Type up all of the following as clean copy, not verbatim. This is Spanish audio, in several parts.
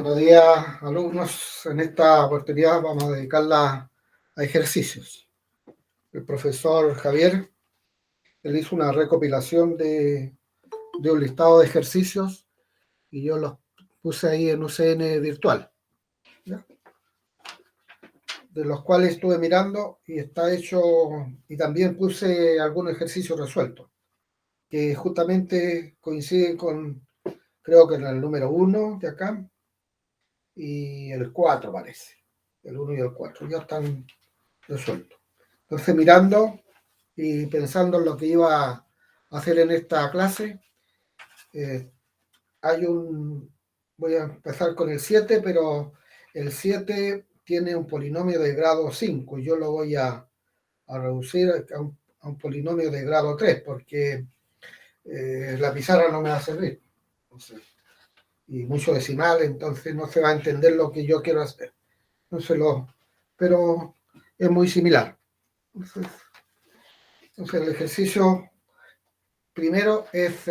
Buenos días, alumnos. En esta oportunidad vamos a dedicarla a ejercicios. El profesor Javier, él hizo una recopilación de un listado de ejercicios y yo los puse ahí en UCN virtual, ¿ya? De los cuales estuve mirando y está hecho, y también puse algunos ejercicios resueltos, que justamente coinciden con, creo que en el número 1 de acá, y el 4 parece. El 1 y el 4 ya están resueltos. Entonces, mirando y pensando en lo que iba a hacer en esta clase, eh, voy a empezar con el 7, pero el 7 tiene un polinomio de grado 5 y yo lo voy a reducir a un polinomio de grado 3 porque la pizarra no me va a servir. Entonces, y mucho decimal, entonces no se va a entender lo que yo quiero hacer. Pero es muy similar. Entonces el ejercicio primero es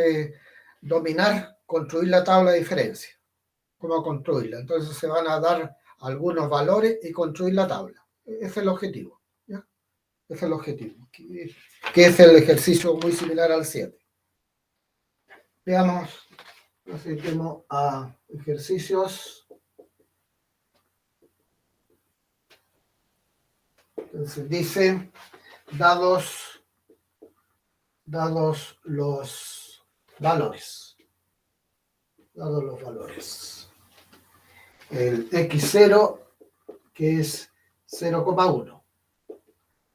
construir la tabla de diferencia. ¿Cómo construirla? Entonces se van a dar algunos valores y construir la tabla. Ese es el objetivo, ¿ya? Ese es el objetivo, que es el ejercicio muy similar al 7. Veamos, procedemos a ejercicios. Entonces dice, dados los valores, el x0, que es 0,1,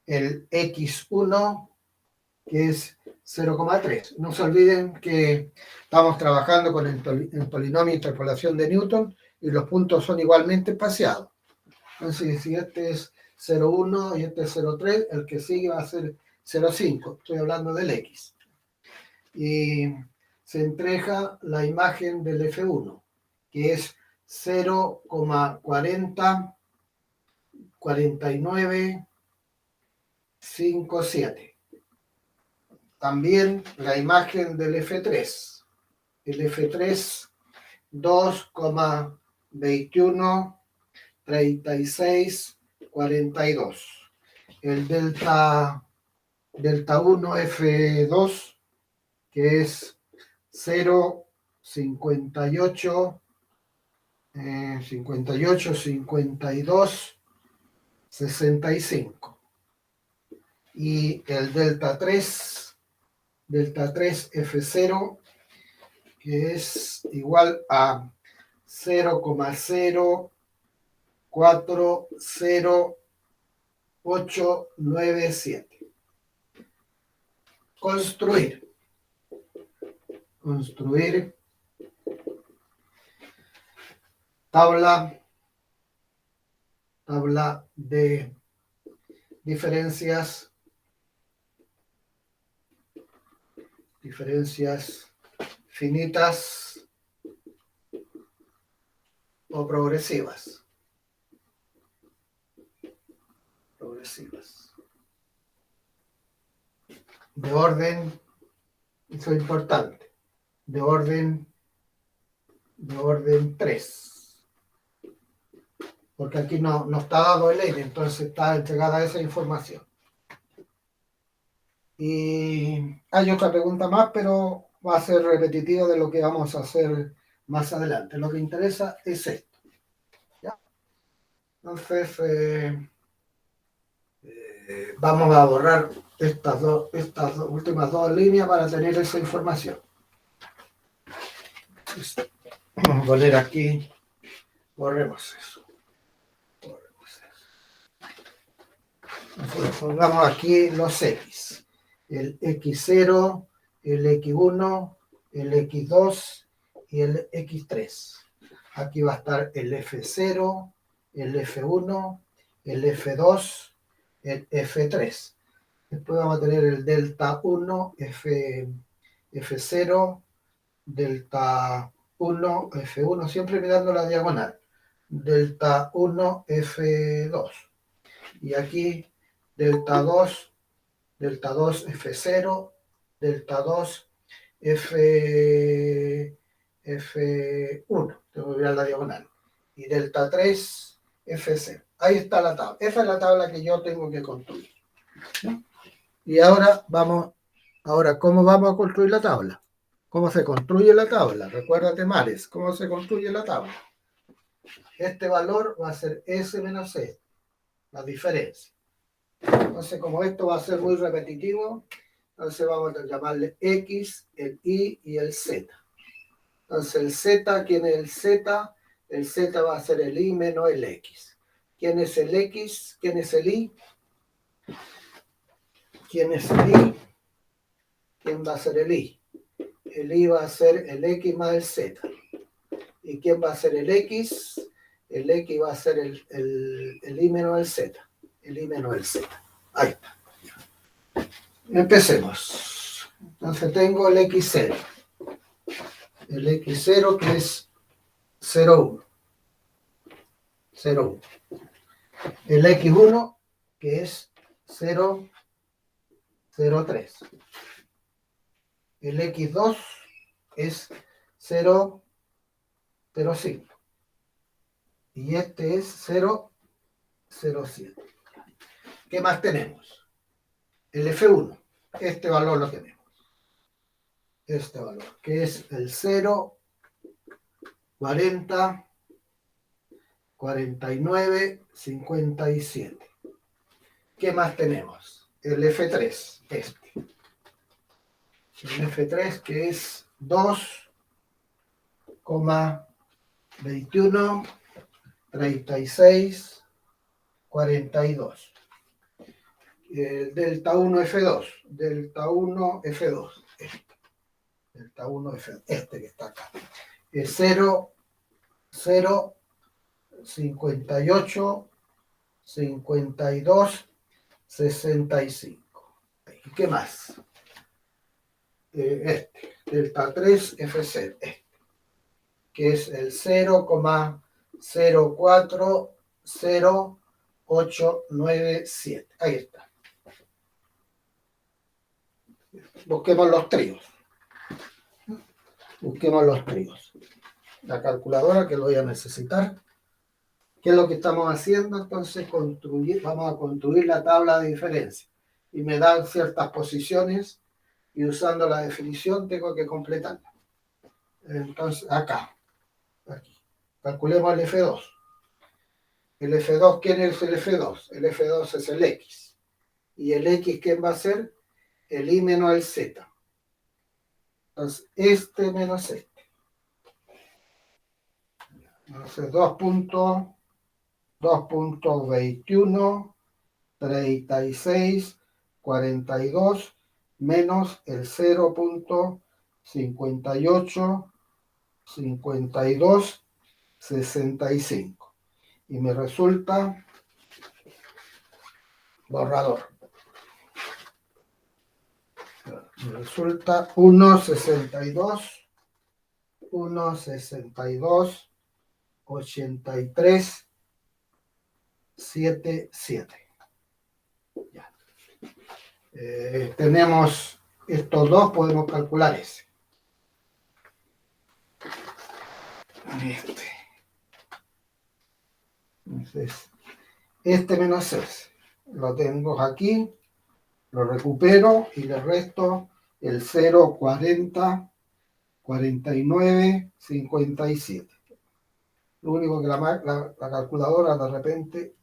el x1, que es 0,3. No se olviden que estamos trabajando con el polinomio de interpolación de Newton y los puntos son igualmente espaciados. Entonces, si este es 0,1 y este es 0,3, el que sigue va a ser 0,5. Estoy hablando del x. Y se entrega la imagen del F1, que es 0,4957. También la imagen del F3. El F3, 2,213642. El delta 1 F2, que es 0,58, 52, 65. Y el delta 3 F0, que es igual a 0,040897. Construir tabla de diferencias finitas o progresivas. De orden, eso es importante, de orden 3. Porque aquí no está dado el n, entonces está entregada esa información. Y hay otra pregunta más, pero va a ser repetitivo de lo que vamos a hacer más adelante. Lo que interesa es esto, ¿ya? Entonces, vamos a borrar estas últimas dos líneas para tener esa información. Vamos a poner aquí, borremos eso. Entonces, pongamos aquí los x. El x0, el x1, el x2 y el x3. Aquí va a estar el f0, el f1, el f2, el f3. Después vamos a tener el delta 1, f0, delta 1, f1, siempre mirando la diagonal. Delta 1, f2. Y aquí delta 2, F0, delta 2, F1. Tengo que mirar la diagonal. y delta 3 F0. Ahí está la tabla. Esa es la tabla que yo tengo que construir, ¿no? Y ahora ¿cómo vamos a construir la tabla? ¿Cómo se construye la tabla? Recuérdate, Mares, ¿cómo se construye la tabla? Este valor va a ser S menos E, la diferencia. Entonces, como esto va a ser muy repetitivo, entonces vamos a llamarle X, el Y y el Z. Entonces, el Z, ¿quién es el Z? El Z va a ser el Y menos el X. ¿Quién es el X? ¿Quién es el Y? ¿Quién es el Y? ¿Quién va a ser el Y? El Y va a ser el X más el Z. ¿Y quién va a ser el X? El X va a ser el Y menos el Z. El Y menos el Z. Ahí está. Empecemos. Entonces tengo el X0. El X0 que es 0,1. 0,1. El X1 que es 0,03. El X2 es 0,05. Y este es 0,07. ¿Qué más tenemos? El F1. Este valor lo tenemos. Este valor, que es el 0, 40, 49, 57. ¿Qué más tenemos? El F3, este. El F3 que es 2,21, 36, 42. El delta 1 F2, delta 1 F2, este. Delta 1 F2, este que está acá. Es 0, 0, 58, 52, 65. ¿Y qué más? Este, delta 3 F0, este, que es el 0,0400897. Ahí está. Busquemos los tríos. Busquemos los tríos. La calculadora que lo voy a necesitar. ¿Qué es lo que estamos haciendo? Entonces vamos a construir la tabla de diferencia. Y me dan ciertas posiciones y usando la definición tengo que completarla. Entonces, acá, aquí. Calculemos el F2. El F2, ¿quién es el F2? El F2 es el X. ¿Y el X quién va a ser? El Y menos el Z. Entonces, este menos este. Entonces, 2.21, 36, 42, menos el 0.58, 52, 65. Y me resulta borrador. Me resulta 1,62, 1,62, 83, 77. Ya. Tenemos estos dos, podemos calcular ese. Entonces, este menos ese. Lo tengo aquí, lo recupero y le resto el 0, 40, 49, 57. Lo único que la calculadora de repente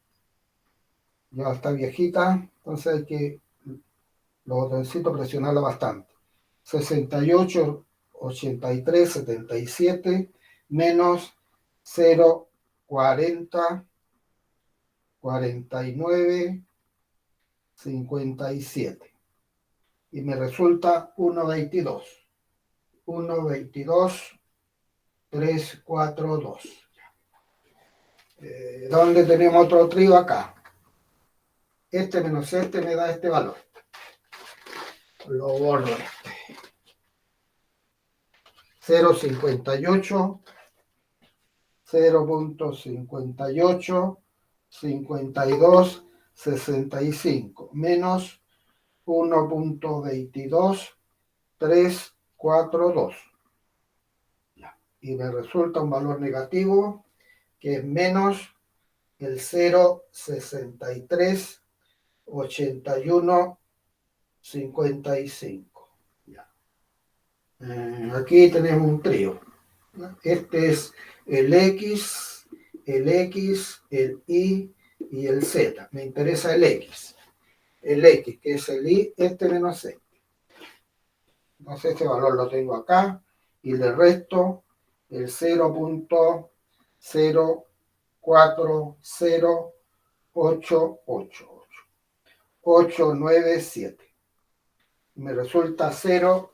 ya está viejita, entonces hay que los botoncitos presionarla bastante. 68, 83, 77, menos 0, 40, 49, 57. Y me resulta 1,22. 1,22, 3, 4, 2. ¿Dónde tenemos otro trío? Acá. Este menos este me da este valor. Lo borro este. 0,58, 0.58, 52, 65, menos 1.22, 3, 4, 2. Y me resulta un valor negativo que es menos el 0,638155. Aquí tenemos un trío, ¿no? Este es el X, el Y y el Z. Me interesa el X. El X, que es el Y, este menos C. Entonces este valor lo tengo acá y le resto el 0,040889897. Me resulta 0.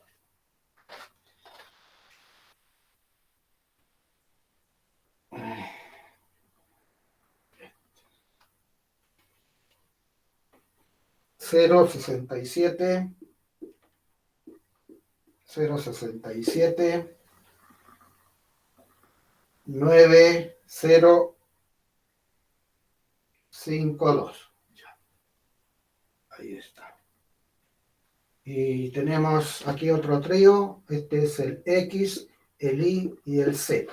0,67, 0,67, 9052. Ahí está. Y tenemos aquí otro trío. Este es el X, el Y y el Z.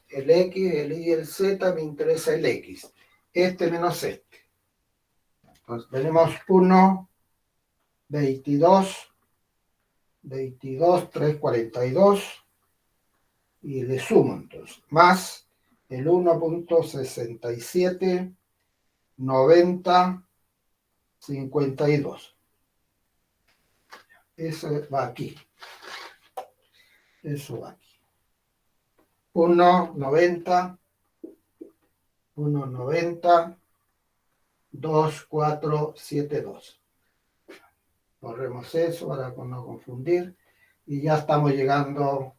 El X, el Y y el Z, me interesa el X. Este menos este. Entonces tenemos 1, 22, 342. Y le sumo entonces, más el 1,679052. Eso va aquí. Eso va aquí. 1,90, 1,90, 2472. Borremos eso para no confundir. Y ya estamos llegando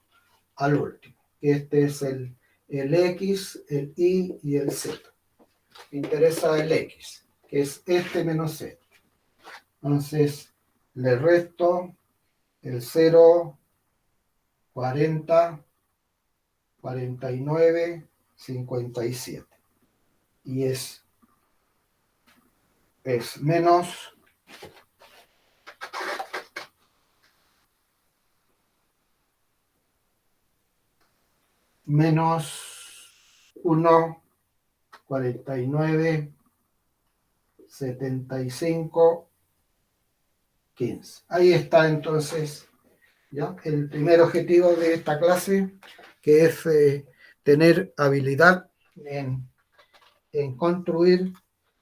al último. Este es el X, el Y y el Z. Me interesa el X, que es este menos este. Entonces le resto el 0, 40, 49, 57. Y es menos menos 1, 49, 75, 15. Ahí está entonces ¿ya? El primer objetivo de esta clase, que es tener habilidad en construir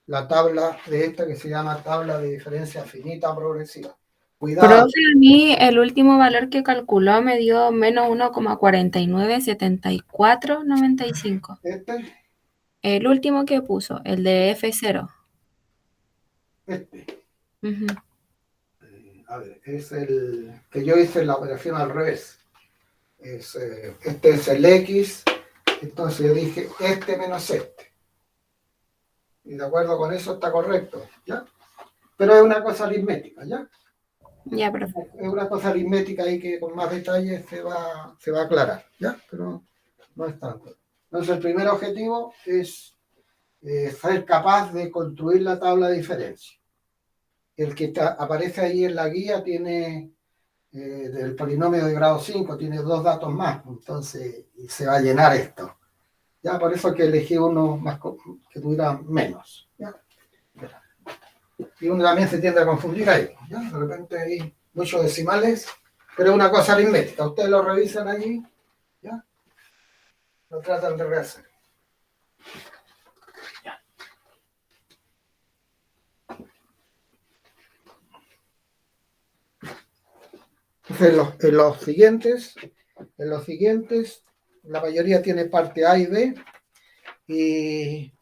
la tabla de esta que se llama tabla de diferencia finita progresiva. Cuidado. Profe, a mí el último valor que calculó me dio menos 1,497495. Este, El último que puso, el de F0. Uh-huh. A ver, es el que yo hice la operación al revés. Este es el X, entonces yo dije este menos este. Y de acuerdo con eso está correcto, ¿ya? Pero es una cosa aritmética, ¿ya? Ya, profe. Es una cosa aritmética ahí que con más detalles se va a aclarar, ¿ya? Pero no es tanto. Entonces el primer objetivo es ser capaz de construir la tabla de diferencia. El que aparece ahí en la guía tiene del polinomio de grado 5, tiene 2 datos más, entonces se va a llenar esto. Ya, por eso que elegí uno más que tuviera menos. ¿Ya? Y uno también se tiende a confundir ahí. ¿Ya? De repente hay muchos decimales, pero es una cosa aritmética. Ustedes lo revisan allí, ¿ya? Lo tratan de rehacer. ¿Ya? Entonces, en los siguientes, la mayoría tiene parte A y B, y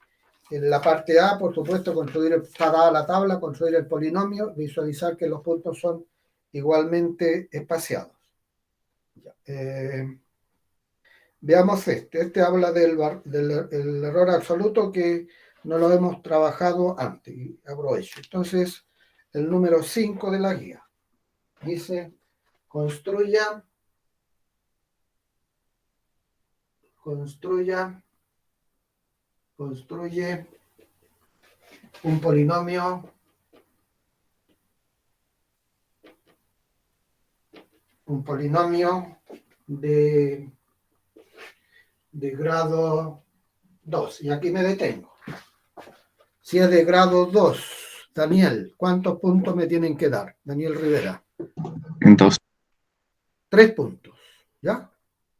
en la parte A, por supuesto, está dada la tabla, construir el polinomio, visualizar que los puntos son igualmente espaciados. Veamos este. Este habla del error absoluto que no lo hemos trabajado antes. Y aprovecho. Entonces, el número 5 de la guía dice: construye un polinomio de grado 2. Y aquí me detengo. Si es de grado 2, Daniel, ¿cuántos puntos me tienen que dar? Daniel Rivera. En 2. 3 puntos, ¿ya?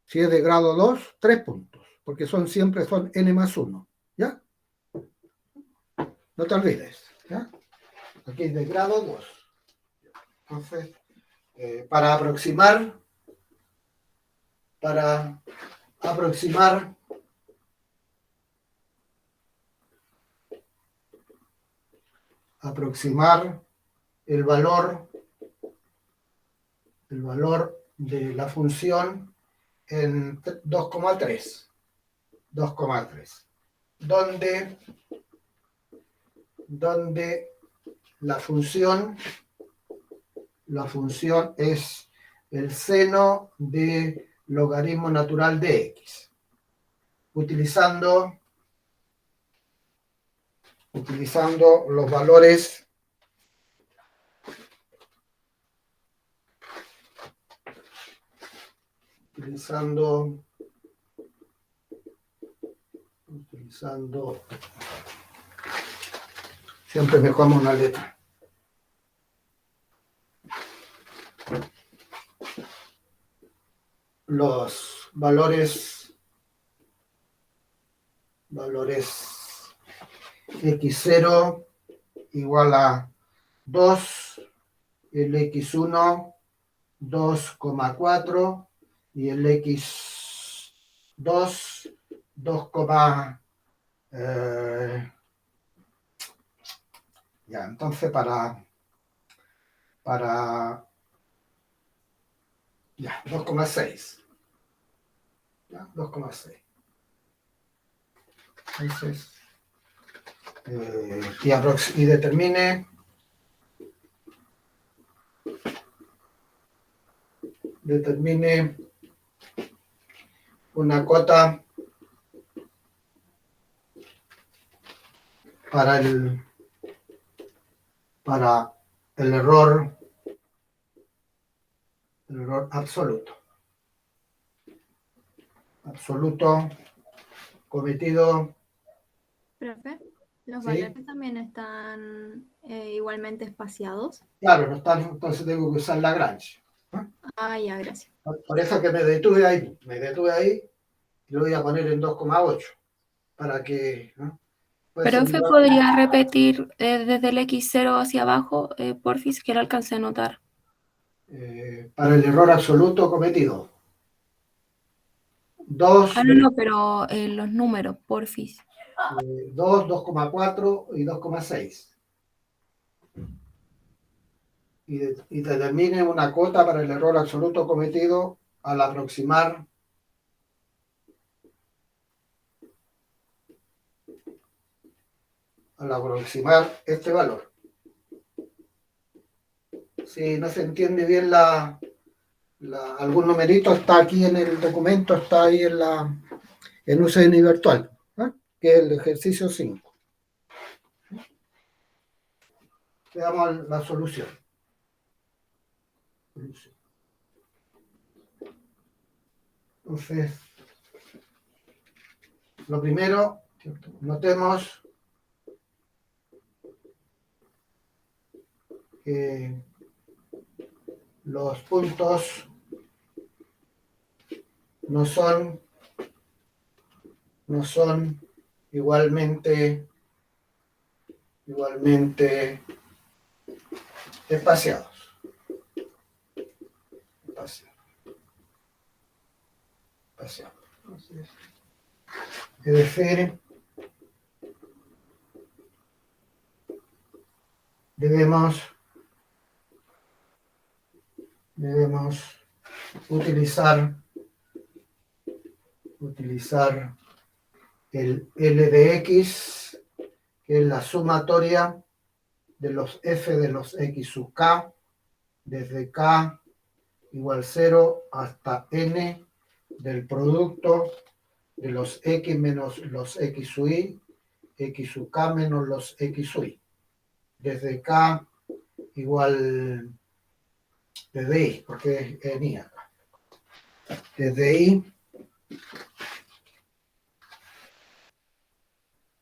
Si es de grado 2, 3 puntos, porque siempre son n más 1, ¿ya? No te olvides, ¿ya? Aquí es de grado 2. Entonces, para aproximar el valor de la función en 2,3, donde la función es el seno de logaritmo natural de x, utilizando los valores siempre mejoramos una letra. Los valores x0 igual a 2, el x1 2,4 y el x2 2, ya, entonces ya, 2,6. ¿Ya? 2,6. Entonces, y determine una cota para el error absoluto cometido. Profe, ¿los ¿Sí? valores también están igualmente espaciados? Claro, no están, entonces tengo que usar Lagrange. Ah, ya, gracias. Por eso que me detuve ahí y lo voy a poner en 2,8 para que, ¿no? Profe, ¿podría repetir desde el X0 hacia abajo, porfis, que lo alcancé a notar? Para el error absoluto cometido. 2, No, pero los números, porfis. 2,4 y 2,6. Y determine una cota para el error absoluto cometido al aproximar este valor. Si no se entiende bien algún numerito, está aquí en el documento, está ahí en UCN virtual, ¿eh? Que es el ejercicio 5. Veamos la solución. Entonces, lo primero, notemos que los puntos no son igualmente espaciados. Entonces, es decir, debemos utilizar el L de X, que es la sumatoria de los F de los X sub K, desde K igual 0 hasta N del producto de los X menos los X sub I, X sub K menos los X sub I. Desde K igual desde I, porque es I acá. Desde I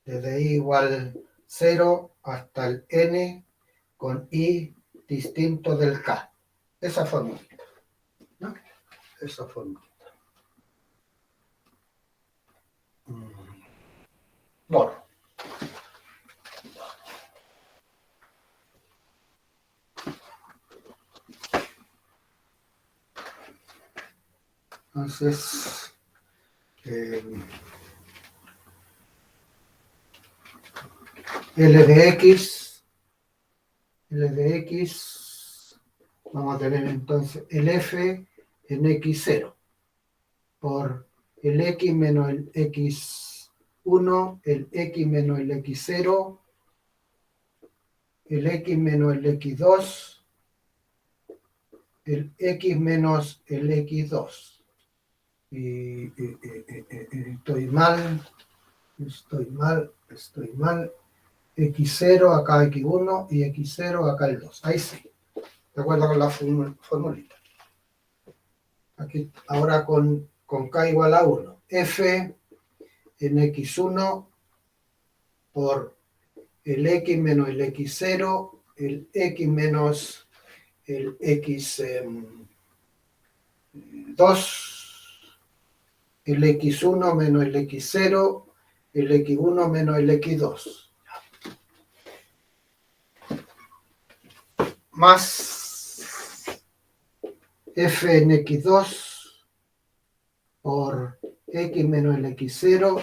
desde i igual 0 hasta el n con i distinto del k. Esa formulita, ¿no? Esa formulita. Bueno. Entonces, L de X, vamos a tener entonces el F en X0 por el X menos el X1, el X menos el X0, el X menos el X2, el X menos el X2. Y estoy mal. X0 acá X1 y X0 acá el 2. Ahí sí. De acuerdo con la formulita. Aquí, ahora con K igual a 1. F en X1 por el X menos el X0, el X menos el X2, el X1 menos el X0, el X1 menos el X2. Más F en X2 por X menos el X0,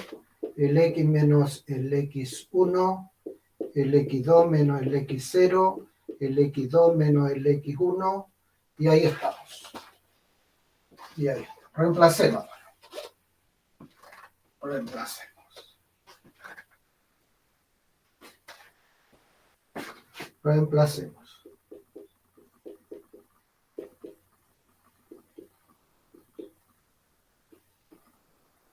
el X menos el X1, el X2 menos el X0, el X2 menos el X1, y ahí estamos. Y ahí. Reemplacemos. Reemplacemos.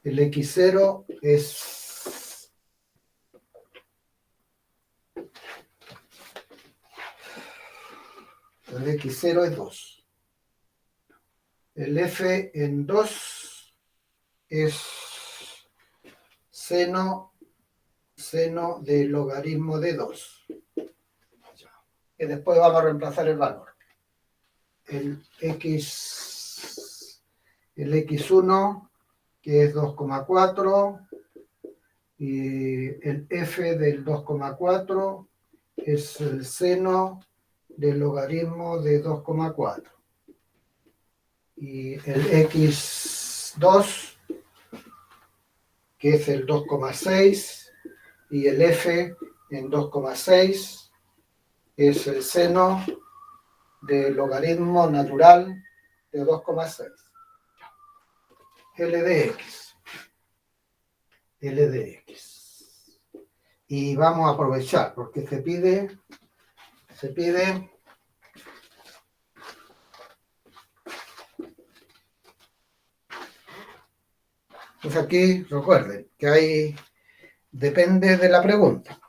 El X0 es el X0 es 2. El F en 2 es seno del logaritmo de 2. Y después vamos a reemplazar el valor. El X1, que es 2,4, y el F del 2,4 es el seno del logaritmo de 2,4. Y el X2, que es el 2,6, y el F en 2,6 es el seno del logaritmo natural de 2,6. L de X. Y vamos a aprovechar, porque se pide. Pues aquí recuerden que depende de la pregunta.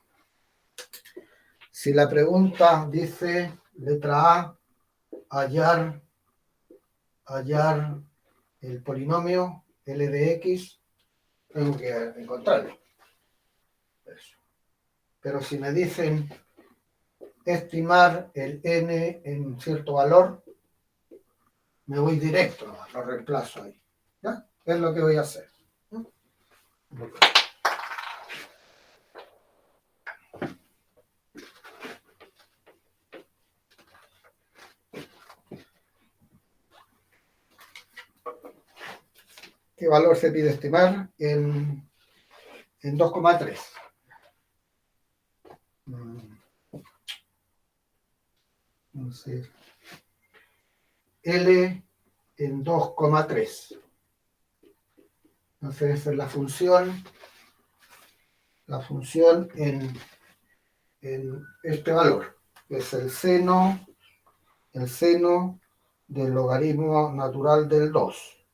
Si la pregunta dice, letra A, hallar el polinomio L de X, tengo que encontrarlo. Eso. Pero si me dicen estimar el n en cierto valor, me voy directo, lo reemplazo ahí. ¿Ya? Es lo que voy a hacer. ¿Qué valor se pide estimar? En 2,3. Entonces, L en 2,3. Entonces, esa es la función en este valor, que es el seno del logaritmo natural del 2,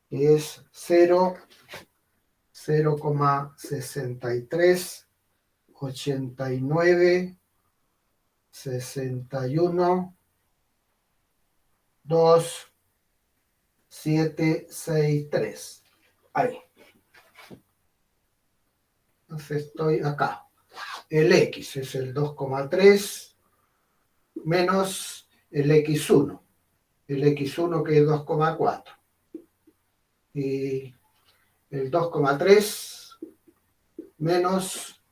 que es 0,63, 89, 61, 2, 7, 6, 3. Ahí. Entonces estoy acá. El X es el 2,3 menos el X1. El X1 que es 2,4. Y el 2,3 menos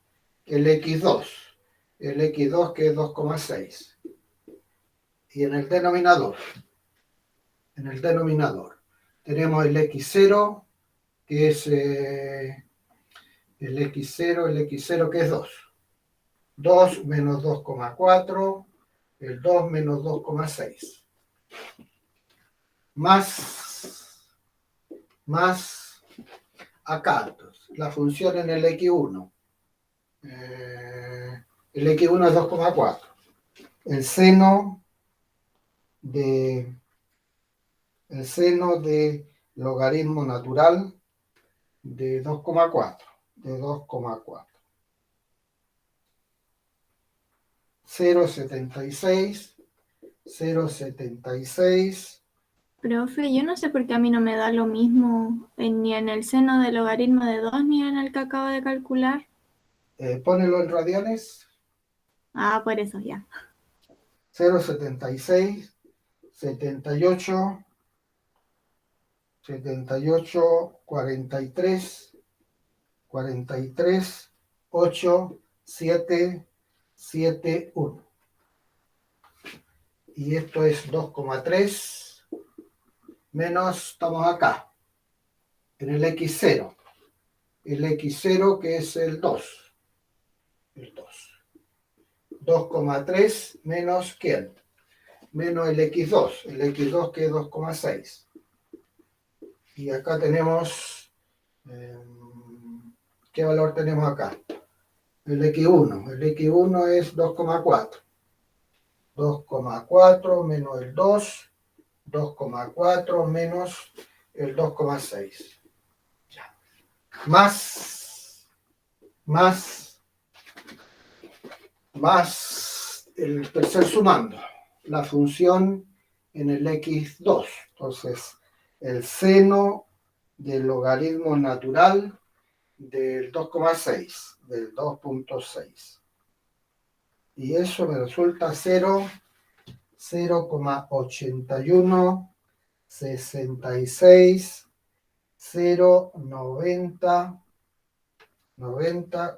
el X2. El X2 que es 2,6. Y en el denominador tenemos el X0 que es el X0 que es 2. 2 menos 2,4, el 2 menos 2,6. Más acá, entonces, la función en el X1. El X1 es 2,4. El seno de logaritmo natural de 2,4. De 2,4. 0,76. Profe, yo no sé por qué a mí no me da lo mismo ni en el seno del logaritmo de 2 ni en el que acabo de calcular. Pónelo en radianes. Ah, por eso ya. 0,76, 78, 43, 8, 7, 7, 1. Y esto es 2,3 menos, estamos acá, en el X0. El X0 que es el 2. El 2. 2,3 menos ¿quién? Menos el X2. El X2 que es 2,6. Y acá tenemos, ¿qué valor tenemos acá? El X1. El X1 es 2,4. 2,4 menos el 2. 2,4 menos el 2,6. Ya. Más el tercer sumando, la función en el X2. Entonces, el seno del logaritmo natural del 2,6, del 2,6. Y eso me resulta 0,81, 66, 0,90,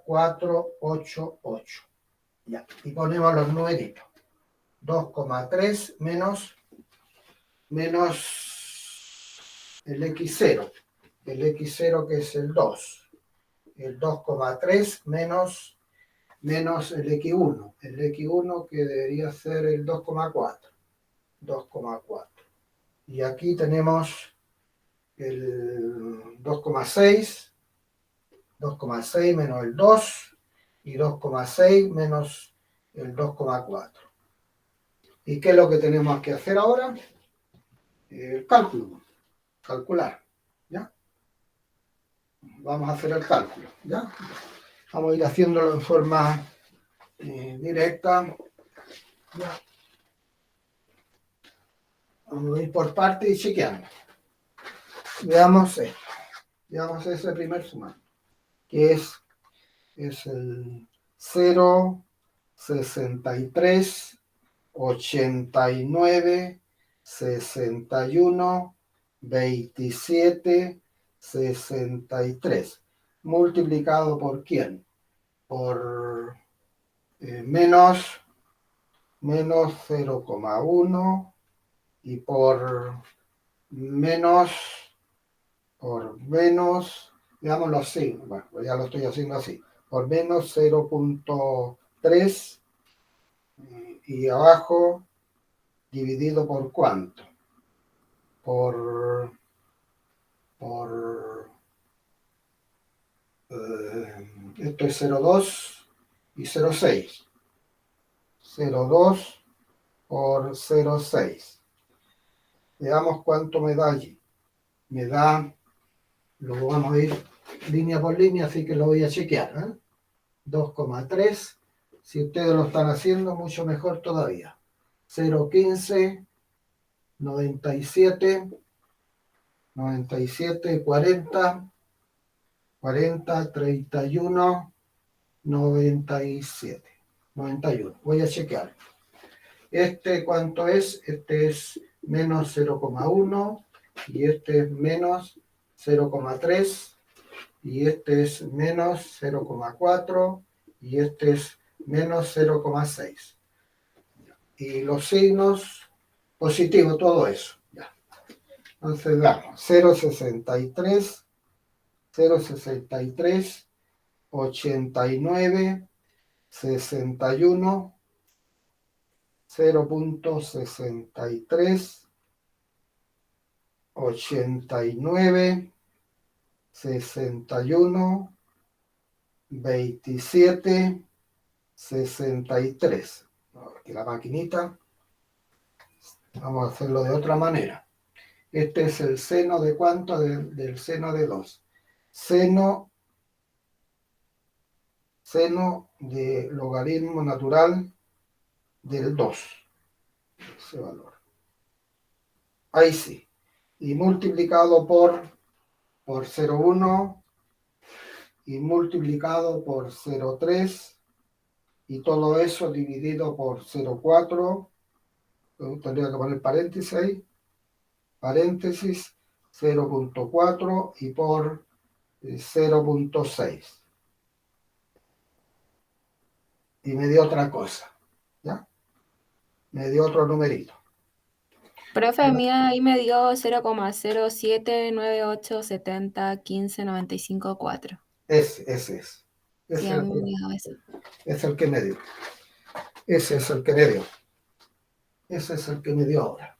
488. Ya, y ponemos los numeritos. 2,3 menos el X0. El X0 que es el 2. El 2,3 menos el X1. El X1 que debería ser el 2,4. 2,4. Y aquí tenemos el 2,6. 2,6 menos el 2. Y 2,6 menos el 2,4. ¿Y qué es lo que tenemos que hacer ahora? El cálculo. Calcular. ¿Ya? Vamos a hacer el cálculo. ¿Ya? Vamos a ir haciéndolo en forma directa. ¿Ya? Vamos a ir por partes y chequeando. Veamos esto. Veamos ese primer sumando, que es el 0,63, 89, 61, 27, 63. ¿Multiplicado por quién? Por menos 0,1 y por menos, digámoslo así, bueno, pues ya lo estoy haciendo así, por menos 0,3 y abajo dividido por cuánto, por esto es 0,2 y 0,6. 0,2 por 0,6. Veamos cuánto me da allí. Me da, lo vamos a ir línea por línea, así que lo voy a chequear. 2,3. Si ustedes lo están haciendo, mucho mejor todavía. 0,15, 97, 40, 40, 31, 97. 91. Voy a chequear. ¿Cuánto es? Este es menos 0,1 y este es menos 0,3 y este es menos 0,4 y este es menos 0,6. Y los signos positivos, todo eso. Ya. Entonces damos 0,63, 0,63, 89, 61, 0,63, 89, 61, 27, 63. Aquí la maquinita. Vamos a hacerlo de otra manera. Este es el seno de cuánto del seno de 2. Seno de logaritmo natural del 2. Ese valor. Ahí sí. Y multiplicado por 0,1 y multiplicado por 0,3 y todo eso dividido por 0,4. Tendría que poner paréntesis ahí. Paréntesis 0,4 y por 0,6. Y me dio otra cosa. ¿Ya? Me dio otro numerito. Profe, mía ahí me dio 0,0798701595,4. Ese es. Sí, a mí me dio eso. Es el que me dio. Ese es el que me dio. Ese es el que me dio ahora.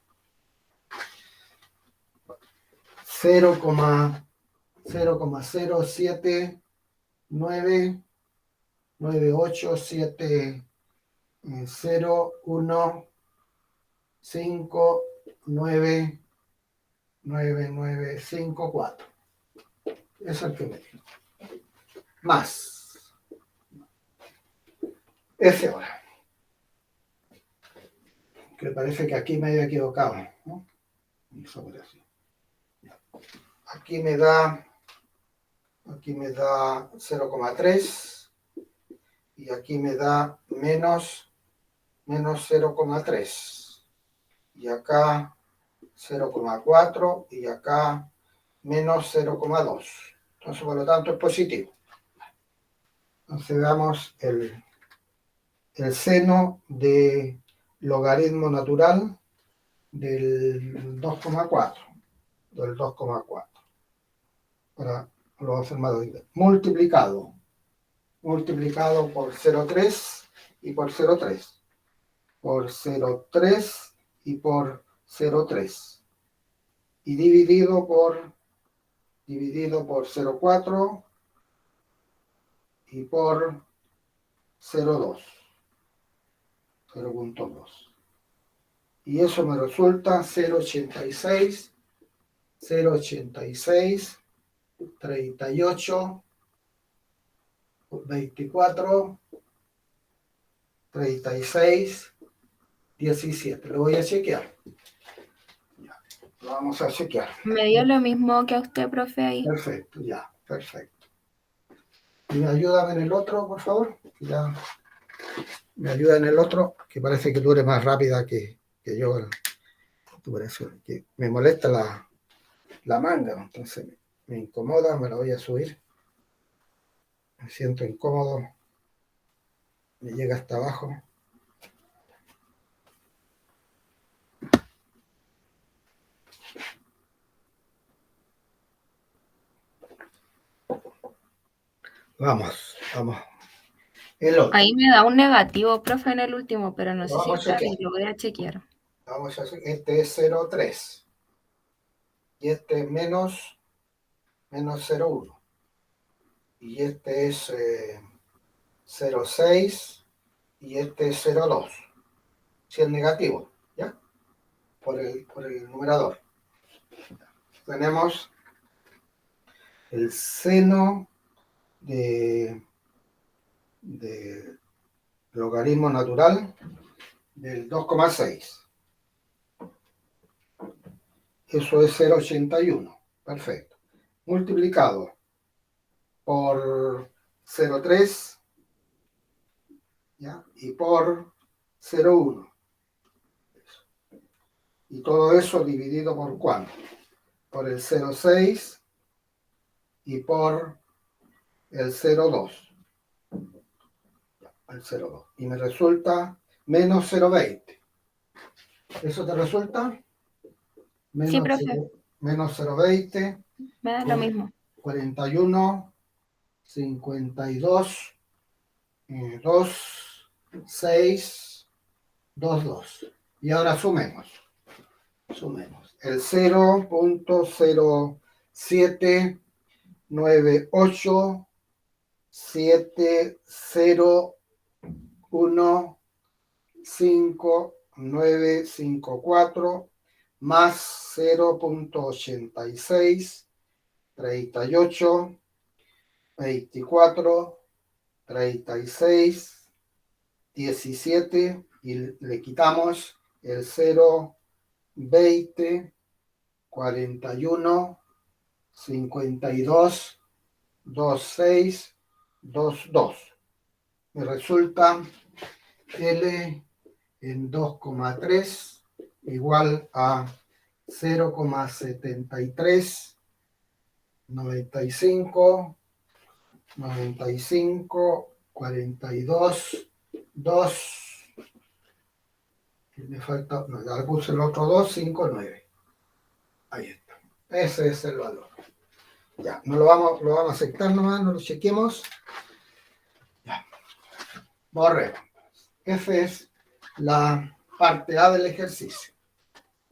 0,0799870159954. Es el que me dio. Más. Ese ahora. Que parece que aquí me había equivocado, ¿no? Aquí me da 0,3 y aquí me da menos 0,3 y acá 0,4 y acá menos 0,2. Entonces, por lo tanto, es positivo. Entonces, veamos el seno de logaritmo natural del 2,4. Del 2,4. Ahora lo vamos a hacer más de multiplicado por 0,3 y por 0,3. Por 0,3 y por 0,3. Y dividido por 0,4 y por 0,2. 0,2. Y eso me resulta 0,86, 38, 24, 36, 17. Lo voy a chequear. Ya, lo vamos a chequear. Me dio lo mismo que a usted, profe, ahí. Perfecto, ya, perfecto. ¿Y me ayudan en el otro, por favor? Ya. Me ayuda en el otro, que parece que tú eres más rápida que yo. Que me molesta la manga, entonces me incomoda, me la voy a subir. Me siento incómodo. Me llega hasta abajo. Vamos. El otro. Ahí me da un negativo, profe, en el último, pero no sé si Vamos a está chequear. bien, lo voy a chequear. Vamos a hacer, este es 0,3 y este es menos 0,1 y este es 0,6 y este es 0,2. Si es negativo, ¿ya? Por el numerador. Tenemos el seno de logaritmo natural del 2,6. Eso es 0,81. Perfecto. Multiplicado por 0,3, ¿ya? Y por 0,1. Y todo eso dividido por ¿cuánto? Por el 0,6 y por el 0,2. El 0,2. Y me resulta menos 0,20. ¿Eso te resulta? Sí, profe, Menos 0,20 me da lo por mismo. 41, 52, 2, 6, 2, 2. Y ahora sumemos. El 0.07987981594 más 0.8638 24 36 17 y le quitamos el 0,20 41 52 26 22. Me resulta L en 2,3 igual a 0,73 95 42 2. Me falta, no, ya le puse el otro 2, 5, 9. Ahí está. Ese es el valor. Ya, lo vamos a aceptar nomás, no lo chequemos. Ya. Borremos. F es la parte A del ejercicio.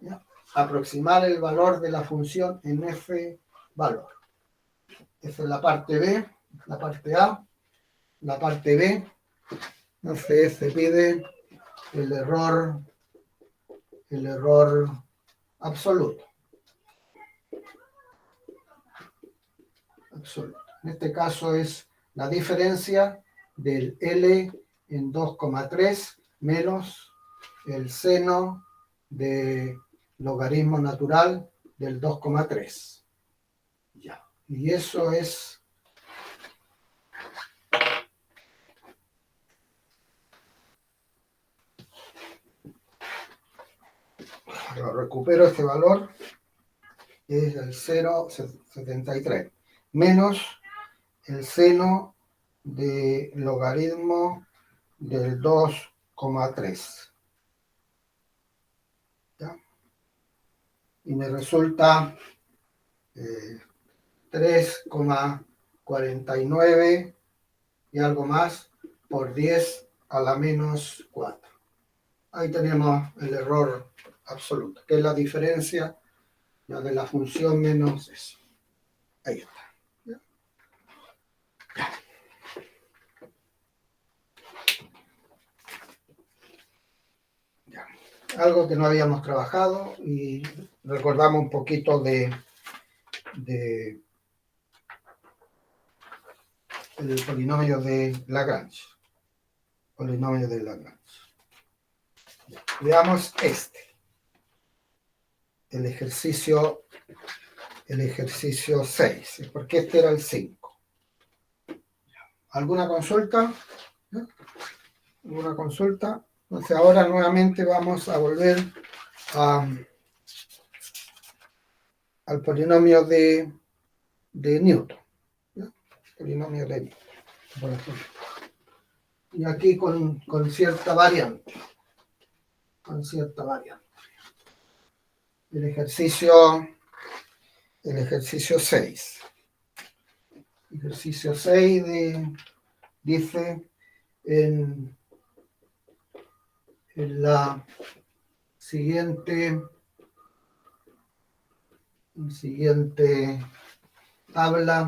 ¿Ya? Aproximar el valor de la función en F valor. Esa es la parte B, la parte A, la parte B. Entonces se pide el error absoluto. Absoluto. En este caso es la diferencia del L en 2,3 menos el seno de logaritmo natural del 2,3. Ya. Y eso es recupero este valor, es el 0,73 menos el seno de logaritmo del 2,3. ¿Ya? Y me resulta 3,49 y algo más por 10 a la menos 4. Ahí tenemos el error absoluto, que es la diferencia ya de la función menos eso. Ahí está. ¿Ya? Ya. Algo que no habíamos trabajado y recordamos un poquito de el polinomio de Lagrange. Polinomio de Lagrange. Ya. Veamos este. El ejercicio 6, porque este era el 5. ¿Alguna consulta? ¿No? ¿Alguna consulta? Entonces ahora nuevamente vamos a volver al polinomio de Newton. ¿No? Polinomio de Newton, por ejemplo. Y aquí con cierta variante. Con cierta variante. El ejercicio 6. Ejercicio 6 dice en la siguiente tabla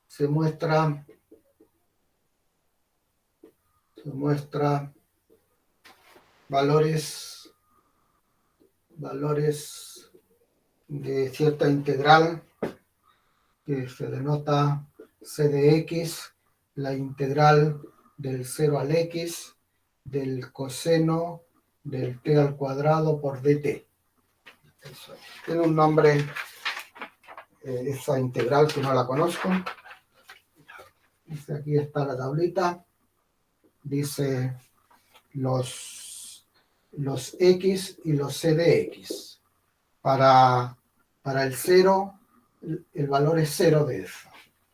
se muestra valores de cierta integral que se denota c de x, la integral del 0 al x del coseno del t al cuadrado por dt. Eso. Tiene un nombre esa integral que no la conozco. Dice, aquí está la tablita. Dice los x y los c de x. Para el 0, el valor es 0 de eso.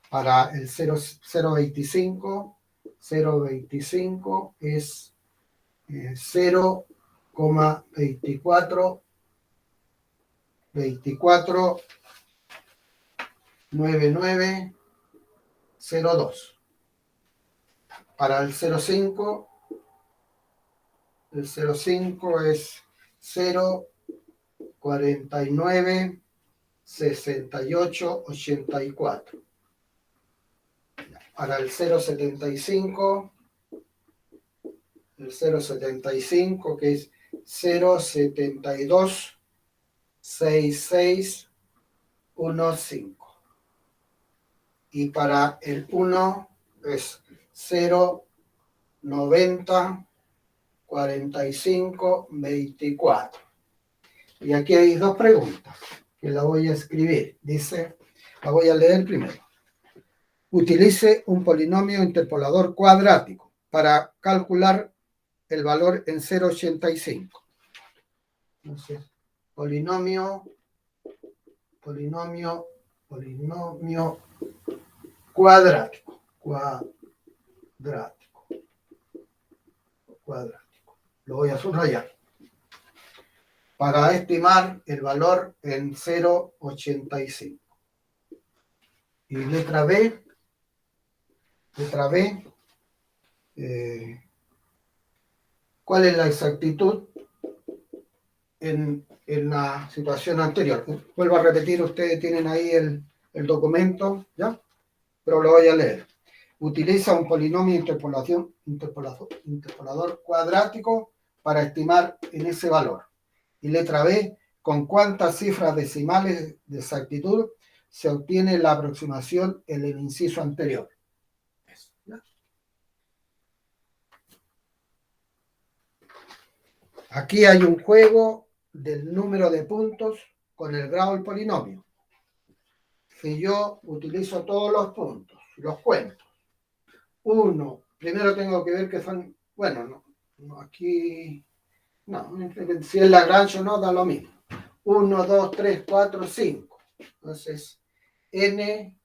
Para el 0,25 es 0,249902. Para el 0,5 es 0,496884. Para el 0,75, que es 0,726615. Y para el 1 es 0,904524. Y aquí hay dos preguntas que la voy a escribir. Dice, la voy a leer primero. Utilice un polinomio interpolador cuadrático para calcular el valor en 0,85. Entonces, polinomio cuadrático. Lo voy a subrayar. Para estimar el valor en 0,85. Y letra B, ¿cuál es la exactitud en la situación anterior? Vuelvo a repetir, ustedes tienen ahí el documento, ¿ya? Pero lo voy a leer. Utiliza un polinomio interpolador cuadrático para estimar en ese valor. Y letra B, ¿con cuántas cifras decimales de exactitud se obtiene la aproximación en el inciso anterior? ¿Ya? Aquí hay un juego del número de puntos con el grado del polinomio. Si yo utilizo todos los puntos, los cuento. Uno, primero tengo que ver que son, bueno, no aquí, no, si es Lagrange o no, da lo mismo. 1, 2, 3, 4, 5. Entonces, n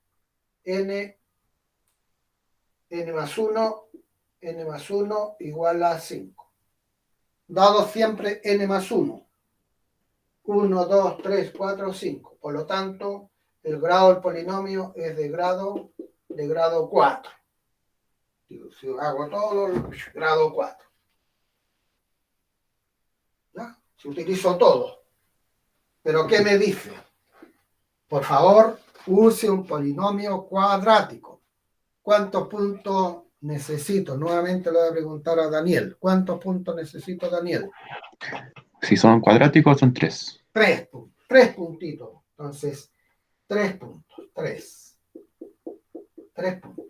más 1 igual a 5. Dado siempre n más 1. 1, 2, 3, 4, 5. Por lo tanto, el grado del polinomio es de grado 4. Si hago todo, grado 4. ¿Ya? Si utilizo todo. ¿Pero qué me dice? Por favor, use un polinomio cuadrático. ¿Cuántos puntos necesito? Nuevamente le voy a preguntar a Daniel. ¿Cuántos puntos necesito, Daniel? Si son cuadráticos, son 3. 3 puntos. 3 puntitos. Entonces, 3 puntos. 3 puntos.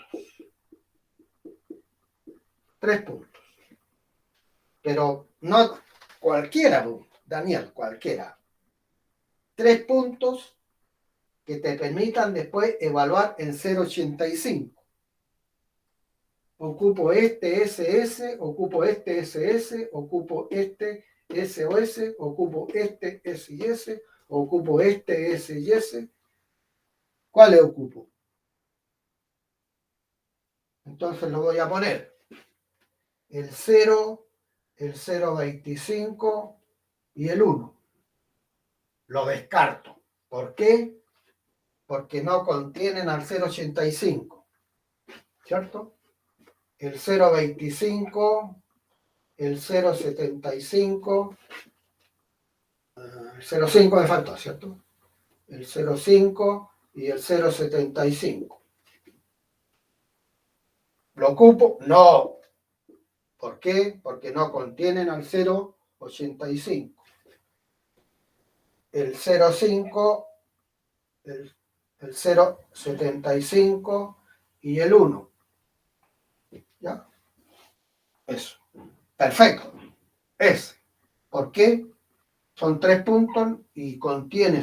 3 puntos. Pero no cualquiera, Daniel, cualquiera. 3 puntos que te permitan después evaluar en 0,85. Ocupo este SS, ocupo este SS, ocupo este SOS, ocupo este SIS, ocupo este SIS. ¿Cuáles ocupo? Entonces lo voy a poner. El 0, el 0,25 y el 1. Lo descarto. ¿Por qué? Porque no contienen al 0,85. ¿Cierto? El 0,25, el 0,75, el 0,5 me faltó, ¿cierto? El 0,5 y el 0,75. ¿Lo ocupo? No. ¿Por qué? Porque no contienen al 0,85. El 0,5, el 0,75 y el 1. ¿Ya? Eso. Perfecto. Ese. ¿Por qué? son 3 puntos y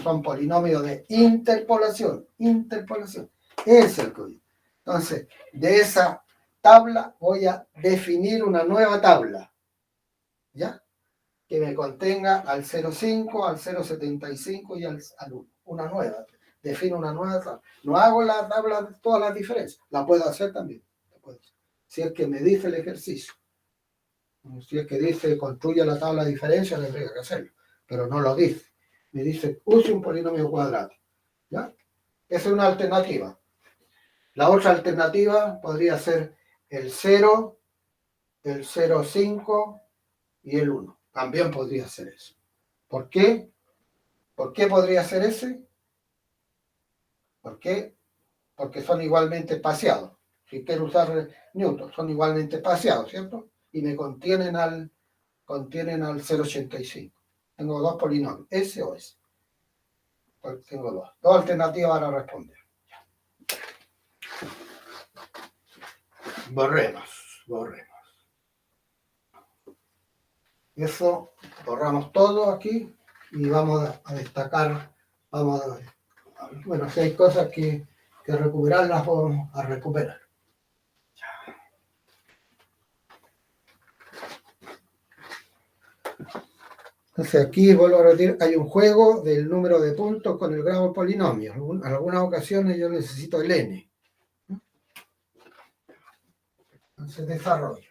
son polinomios de interpolación. Interpolación. Ese es el código. Entonces, de esa tabla voy a definir una nueva tabla. ¿Ya? Que me contenga al 0,5, al 0,75 y al 1. Una nueva. Defino una nueva tabla. No hago la tabla de todas las diferencias. La puedo hacer también. Si es que me dice el ejercicio. Si es que dice construye la tabla de diferencias, tendría que hacerlo. Pero no lo dice. Me dice use un polinomio cuadrático. ¿Ya? Esa es una alternativa. La otra alternativa podría ser el 0, el 0,5 y el 1. También podría ser eso. ¿Por qué? ¿Por qué podría ser ese? ¿Por qué? Porque son igualmente espaciados. Si quiero usar Newton, son igualmente espaciados, ¿cierto? Y me contienen al 0,85. Tengo dos polinomios, ese o ese. Tengo dos alternativas para responder. Borremos. Eso, borramos todo aquí y vamos a destacar, bueno, si hay cosas que recuperar, las vamos a recuperar. Entonces aquí vuelvo a repetir, hay un juego del número de puntos con el grado del polinomio. En algunas ocasiones yo necesito el n. Entonces desarrollo.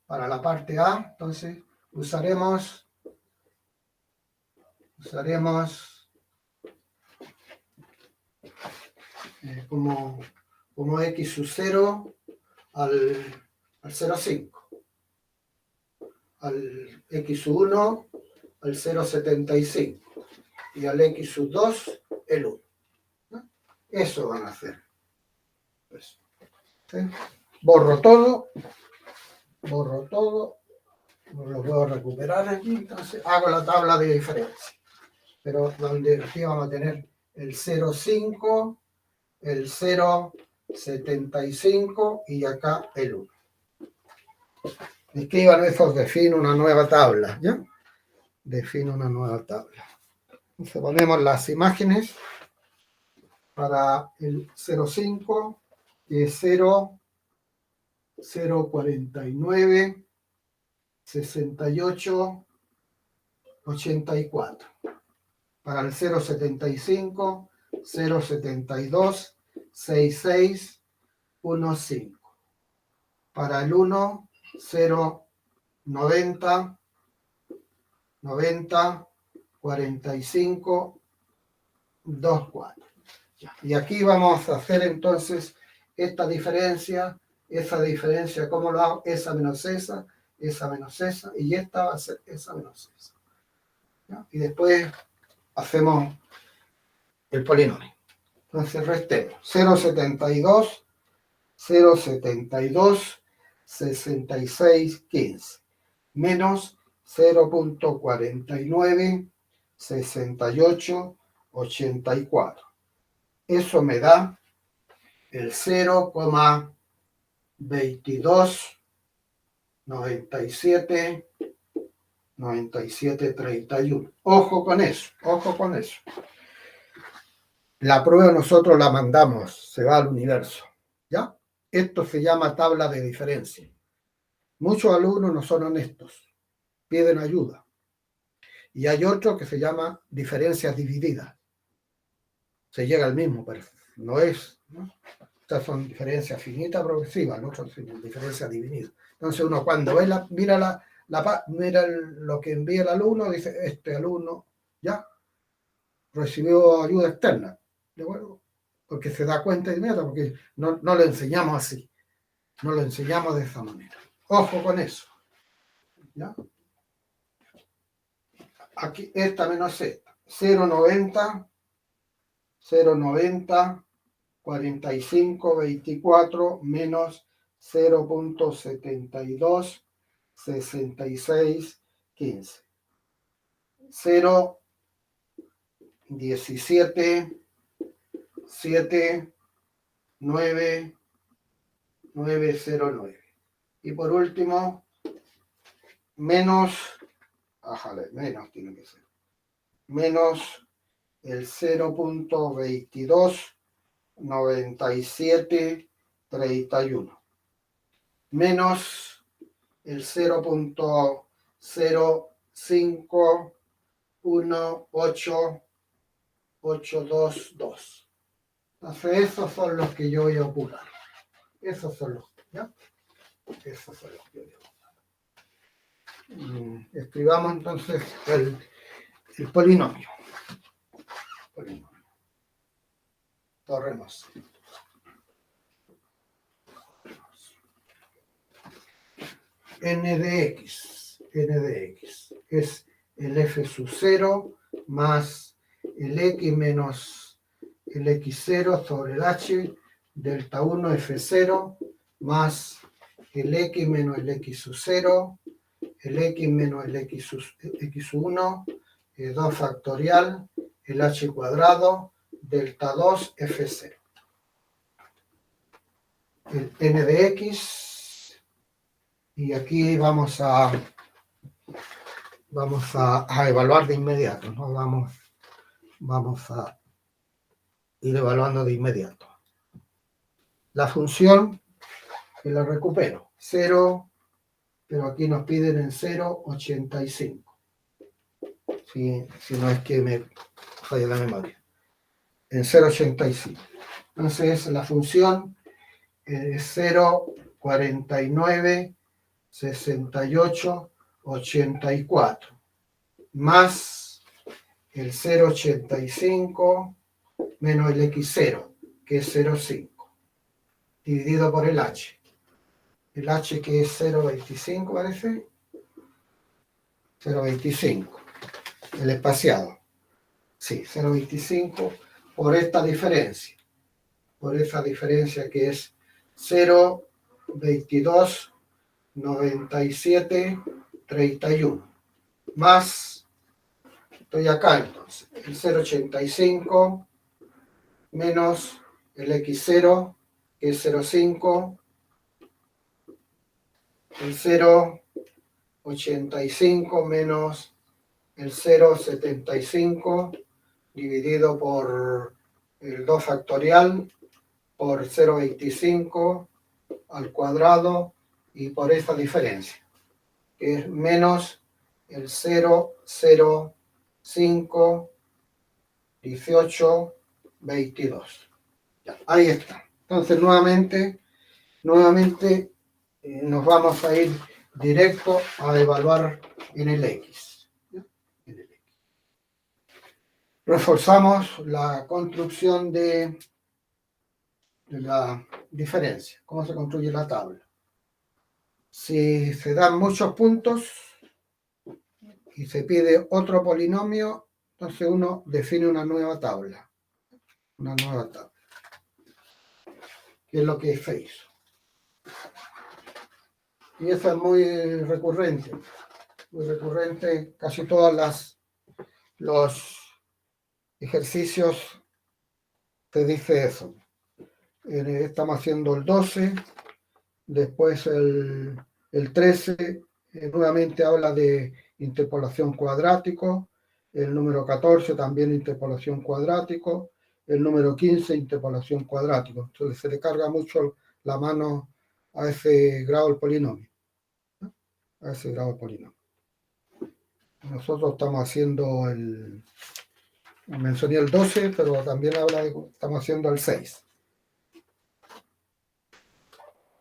Para la parte A, entonces usaremos como x sub 0 al 0,5, al x sub 1 al 0,75 y al x sub 2 el 1. ¿No? Eso van a hacer. Eso. ¿Sí? Borro todo, lo puedo recuperar aquí, entonces hago la tabla de diferencia. Pero donde aquí vamos a tener el 0,5, el 0,75 y acá el 1. Escriban esos, defino una nueva tabla, ¿ya? Defino una nueva tabla. Entonces ponemos las imágenes para el 0,5, que es 0,49, 68, 84. Para el 0,75, 0,72, 66, 15. Para el 1, 0,90, 90, 45, 24. Y aquí vamos a hacer entonces esta diferencia, esa diferencia, ¿cómo lo hago? Esa menos esa menos esa, y esta va a ser esa menos esa. ¿Ya? Y después hacemos el polinomio. Entonces restemos 0,72, 66, 15, menos 0,49, 68, 84. Eso me da el 0,22, 97, 31. Ojo con eso. La prueba nosotros la mandamos, se va al universo. ¿Ya? Esto se llama tabla de diferencia. Muchos alumnos no son honestos, piden ayuda. Y hay otro que se llama diferencias divididas. Se llega al mismo, pero no es, ¿no? Estas son diferencias finitas progresivas, no son diferencias divididas. Entonces uno cuando ve mira lo que envía el alumno, dice, este alumno ya recibió ayuda externa. ¿De acuerdo? Porque se da cuenta de inmediato, porque no lo enseñamos así. No lo enseñamos de esa manera. Ojo con eso. ¿Ya? Aquí, esta menos esta. 0,90, 45, 24 menos 0,72, 66, 15. 0, 17, 7, 9, 909. Y por último, menos, menos tiene que ser, menos el 0.229731, menos el 0.0518822. Entonces, esos son los que yo voy a ocular. Esos son los, ¿ya? Esos son los que yo voy a ocular. Escribamos entonces el polinomio. Torremos. N de X es el F sub 0 más el X menos el X0 sobre el H delta 1 F0 más el X menos el X sub 0, el X menos el X sub 1, 2 factorial, el H cuadrado, delta 2 F0. El N de X, y aquí vamos a evaluar de inmediato, ¿no? Vamos a ir evaluando de inmediato. La función, que la recupero, 0, pero aquí nos piden en 0,85. Si no es que me falla la memoria. En 0,85. Entonces la función es 0,496884 más el 0,85 menos el X0, que es 0,5, dividido por el H. El H que es 0,25 parece. 0,25. El espaciado. Sí, 0,25 por esta diferencia. Por esa diferencia que es 0,229731. Más, estoy acá entonces, el 0,85 menos el X0, que es 0,5, el 0,85 menos el 0,75 dividido por el 2 factorial por 0,25 al cuadrado y por esa diferencia, que es menos el 0,051822. Ahí está. Entonces, nuevamente nos vamos a ir directo a evaluar en el X. Reforzamos la construcción de la diferencia. ¿Cómo se construye la tabla? Si se dan muchos puntos y se pide otro polinomio, entonces uno define una nueva tabla. Una nueva tabla. Que es lo que se hizo. Y eso es muy recurrente. Muy recurrente. Casi todos los ejercicios te dice eso. Estamos haciendo el 12, después el 13, nuevamente habla de interpolación cuadrático, el número 14 también interpolación cuadrático, el número 15 interpolación cuadrático. Entonces se le carga mucho la mano a ese grado del polinomio. ¿No? A ese grado del polinomio. Nosotros estamos haciendo mencioné el 12, pero también habla de, estamos haciendo el 6.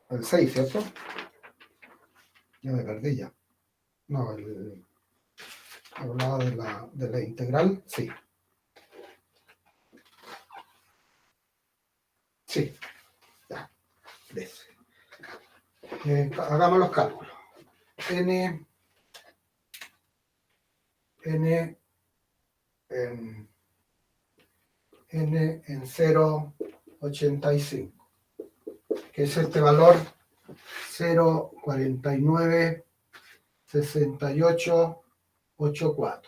El 6, ¿cierto? Ya me perdí ya. No, hablaba de la integral, sí. Sí, ya, hagamos los cálculos. N en 0,85, que es este valor 0,496884.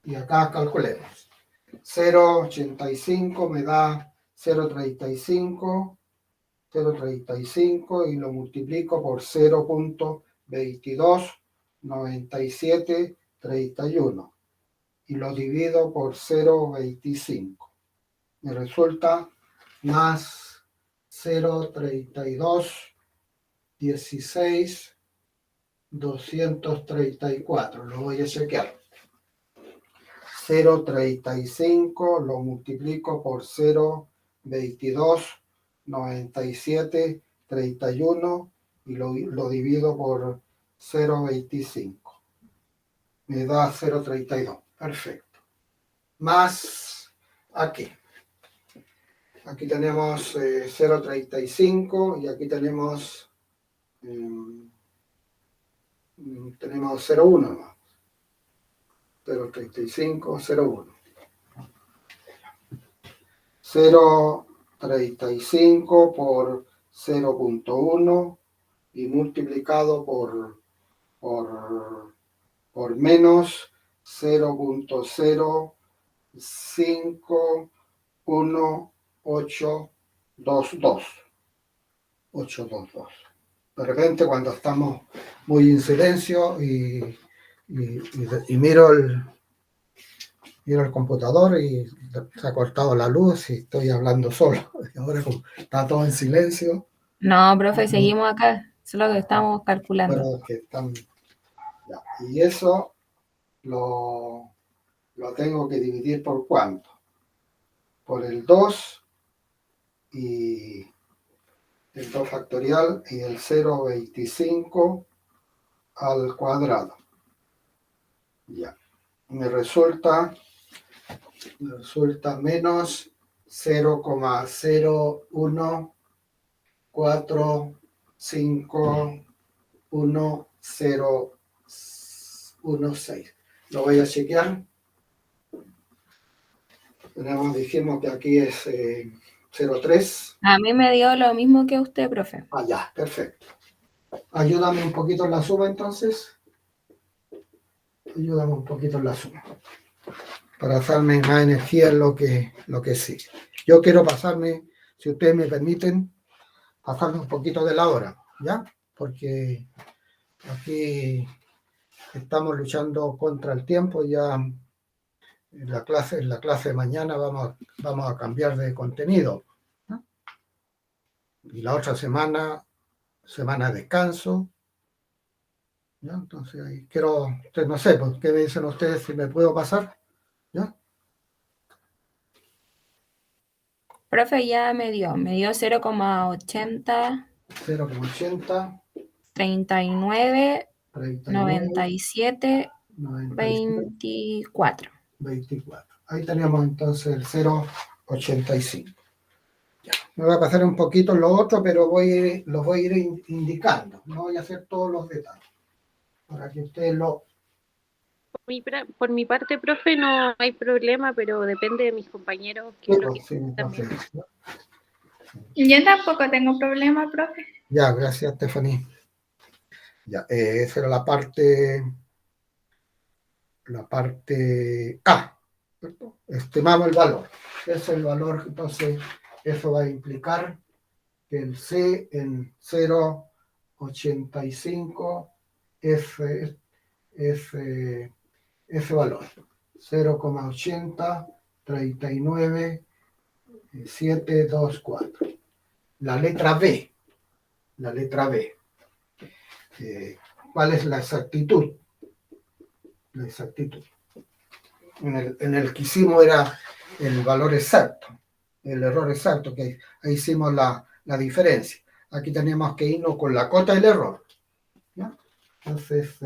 Y acá calculemos. 0,85 me da 0,35 0,35 y lo multiplico por 0,229731 y lo divido por 0,25. Me resulta más 0,3216,234. Lo voy a chequear. 0,35 lo multiplico por 0,229731 y lo divido por 0,25. Me da 0,32. Perfecto. Más aquí. Aquí tenemos 0,35 y aquí tenemos 0,1. 0,35, 0,1. 0,35 por 0,1 y multiplicado por menos 0,051822. 822. De repente cuando estamos muy en silencio y miro el computador y se ha cortado la luz y estoy hablando solo. Y ahora como está todo en silencio, No, profe, seguimos acá, solo que estamos calculando. pero que están... ya. Y eso lo tengo que dividir por ¿cuánto? Por el 2 y el 2 factorial y el 0,25 al cuadrado. Ya. Me resulta menos 0,014511016. Lo voy a chequear. Dijimos que aquí es 0,3. A mí me dio lo mismo que a usted, profe. Ah, ya, perfecto. Ayúdame un poquito en la suma entonces. Ayúdame un poquito en la suma. Para darme más energía en lo que sigue. Yo quiero pasarme, si ustedes me permiten, pasarme un poquito de la hora, ¿ya? Porque aquí estamos luchando contra el tiempo, ya en la clase de mañana vamos a cambiar de contenido, ¿no? Y la otra semana de descanso, ¿ya? Entonces ahí no sé, pues, ¿qué me dicen ustedes si me puedo pasar? ¿Ya? Profe, ya me dio 0,80, 0,80, 39, 39, 97, 97, 24. 24. Ahí tenemos entonces el 0,85. Ya. Me voy a pasar un poquito en lo otro, pero los voy a ir indicando. No voy a hacer todos los detalles. Para que ustedes lo... Por mi parte, profe, no hay problema, pero depende de mis compañeros qué es lo que Sí, también. Yo tampoco tengo problema, profe. Ya, gracias, Stephanie. Ya, esa era la parte A, ¿cierto? Estimamos el valor. Ese es el valor, entonces eso va a implicar que el C en 0,85 ese valor. 0,80, 39, 724. La letra B. ¿Cuál es la exactitud? La exactitud. En el que hicimos era el valor exacto, el error exacto, que ahí hicimos la diferencia. Aquí tenemos que irnos con la cota del error, ¿ya? Entonces,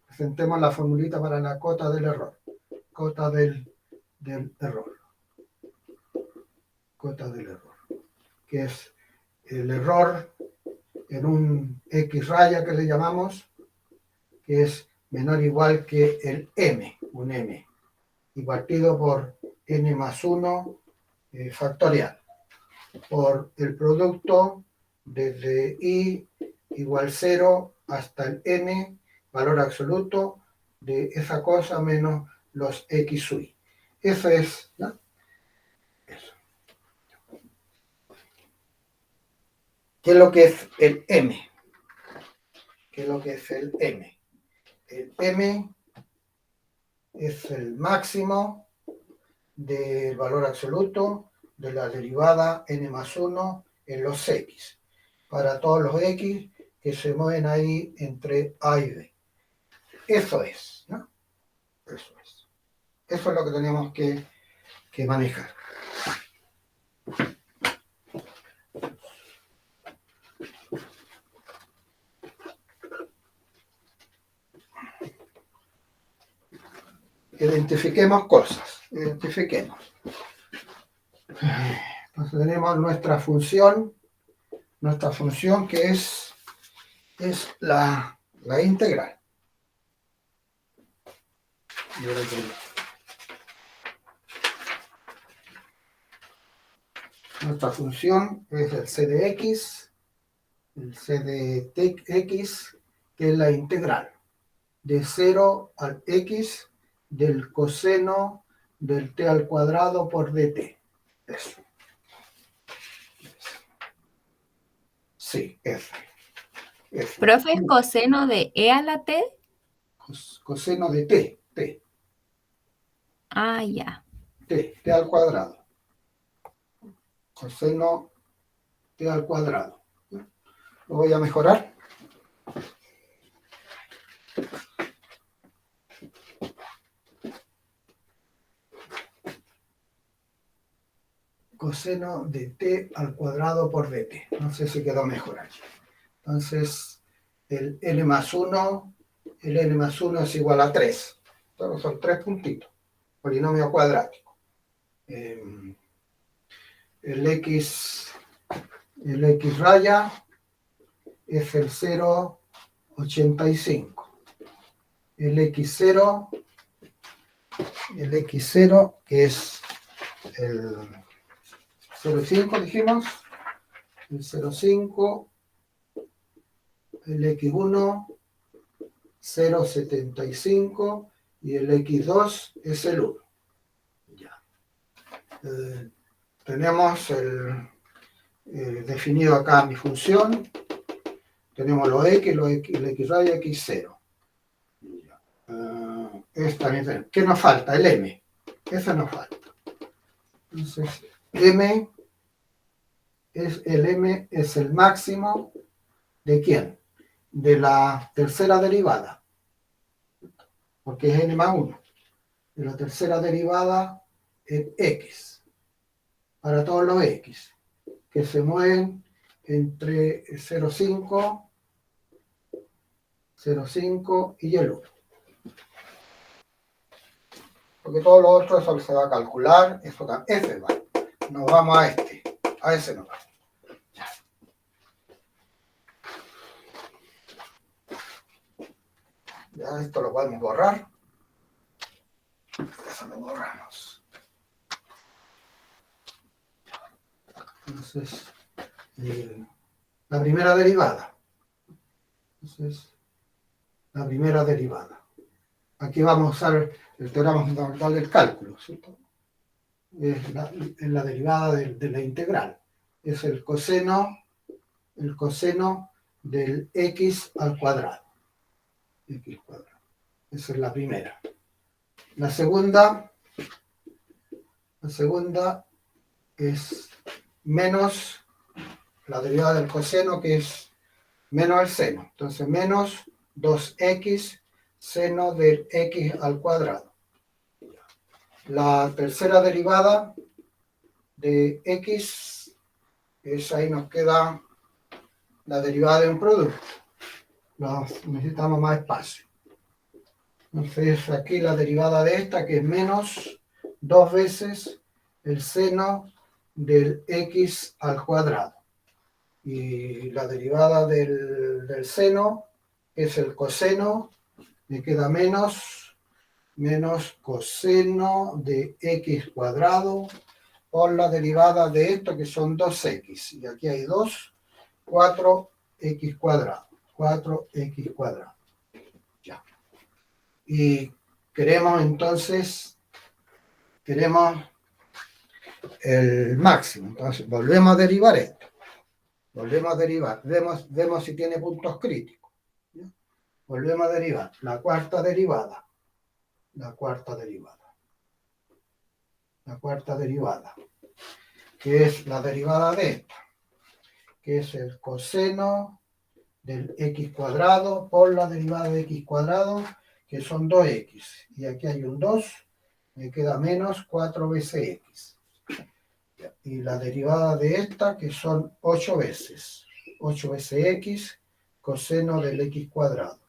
presentemos la formulita para la cota del error. Cota del error. Cota del error. Que es el error en un X raya que le llamamos, que es menor o igual que el M, un M, y partido por N más 1 factorial, por el producto desde I igual 0 hasta el N, valor absoluto de esa cosa menos los X sub I. Eso es, ¿no? Eso. ¿Qué es lo que es el M? ¿Qué es lo que es el M? El M es el máximo del valor absoluto de la derivada n más 1 en los x, para todos los x que se mueven ahí entre A y B. Eso es, ¿no? Eso es. Eso es lo que tenemos que manejar. Identifiquemos cosas. Identifiquemos. Entonces tenemos nuestra función que es la integral. Y ahora nuestra función es el c de x, el c de x, que es la integral de 0 al x del coseno del t al cuadrado por dt. Eso. Sí, F. Profe, ¿es coseno de e a la t? Coseno de t. Ah, ya. T al cuadrado. Coseno t al cuadrado. Lo voy a mejorar. Coseno de t al cuadrado por dt. No sé si quedó mejor aquí. Entonces, el n más 1 es igual a 3. Entonces son 3 puntitos. Polinomio cuadrático. El x raya es el 0,85. El x0, que es el 0,5, dijimos. El 0,5. El x1, 0,75. Y el x2 es el 1. Ya. Tenemos definido acá mi función. Tenemos los x, el x raya, x0. ¿Qué nos falta? El m. Eso nos falta. Entonces, el m es el máximo ¿de quién? De la tercera derivada. Porque es n más 1. De la tercera derivada en x. Para todos los x. Que se mueven entre 0,5 y el 1. Porque todo lo otro, eso se va a calcular, eso también, ese va. Nos vamos a ese nos vamos. Ya. Ya esto lo podemos borrar. Eso lo borramos. Entonces, la primera derivada. Entonces, la primera derivada. Aquí vamos a usar el teorema fundamental del cálculo, ¿cierto? Es la derivada de la integral. Es el coseno del x al cuadrado. X cuadrado. Esa es la primera. La segunda es menos la derivada del coseno, que es menos el seno. Entonces, menos 2x seno del x al cuadrado. La tercera derivada de x, ahí nos queda la derivada de un producto. Necesitamos más espacio. Entonces, aquí la derivada de esta, que es menos 2 veces el seno del x al cuadrado. Y la derivada del seno, que es el coseno, me queda menos coseno de x cuadrado por la derivada de esto, que son 2x. Y aquí hay 2, 4x cuadrado. 4x cuadrado. Ya. Y queremos entonces, el máximo. Entonces volvemos a derivar esto. Volvemos a derivar. Vemos si tiene puntos críticos. ¿Ya? Volvemos a derivar. La cuarta derivada. La cuarta derivada. Que es la derivada de esta. Que es el coseno del x cuadrado por la derivada de x cuadrado, que son 2x. Y aquí hay un 2, me queda menos 4 veces x. Y la derivada de esta, que son 8 veces. 8 veces x, coseno del x cuadrado.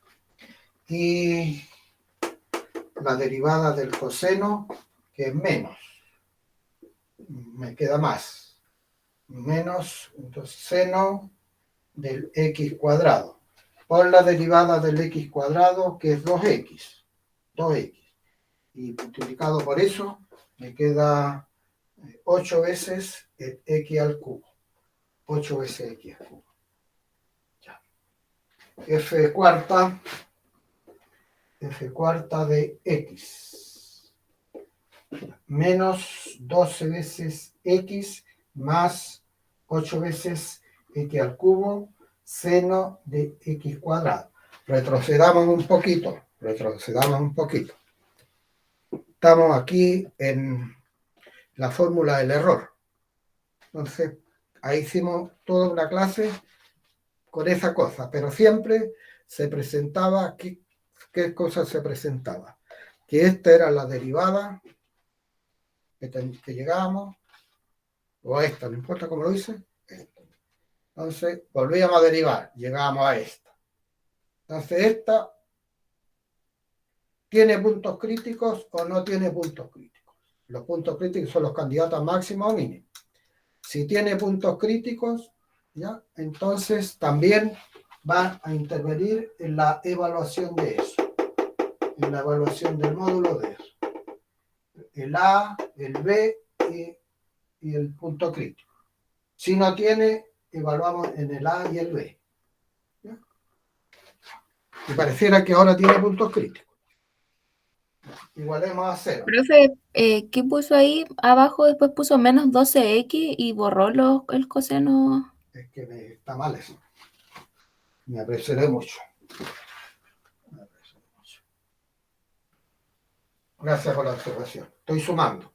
Y la derivada del coseno, que es menos. Me queda más. Menos, entonces, seno del x cuadrado. Por la derivada del x cuadrado, que es 2x. 2x. Y multiplicado por eso, me queda 8 veces el x al cubo. 8 veces x al cubo. Ya. F cuarta de x. Menos 12 veces x más 8 veces x al cubo, seno de x cuadrado. Retrocedamos un poquito. Estamos aquí en la fórmula del error. Entonces, ahí hicimos toda una clase con esa cosa, pero siempre se presentaba, ¿qué cosa se presentaba? Que esta era la derivada que llegábamos, o esta, no importa cómo lo hice, esta. Entonces, volvíamos a derivar, llegábamos a esta. Entonces, esta ¿tiene puntos críticos o no tiene puntos críticos? Los puntos críticos son los candidatos máximos o mínimos. Si tiene puntos críticos, ¿ya? Entonces también va a intervenir en la evaluación de eso, en la evaluación del módulo de eso. El A, el B y el punto crítico. Si no tiene, evaluamos en el A y el B. ¿Ya? Y pareciera que ahora tiene puntos críticos. Igualemos a 0. Profe, ¿qué puso ahí abajo? Después puso menos 12x y borró el coseno. Es que está mal eso. Me apresuré mucho. Gracias por la observación. Estoy sumando.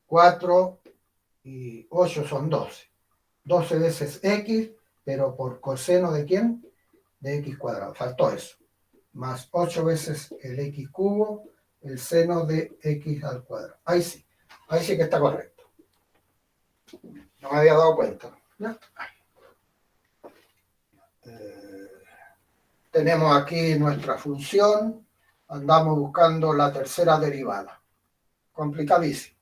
4 y 8 son 12. 12 veces x, pero por coseno ¿de quién? De x cuadrado. Faltó eso. Más 8 veces el x cubo, el seno de x al cuadrado. Ahí sí que está correcto. No me había dado cuenta. ¿Ya? Tenemos aquí nuestra función. Andamos buscando la tercera derivada. Complicadísimo.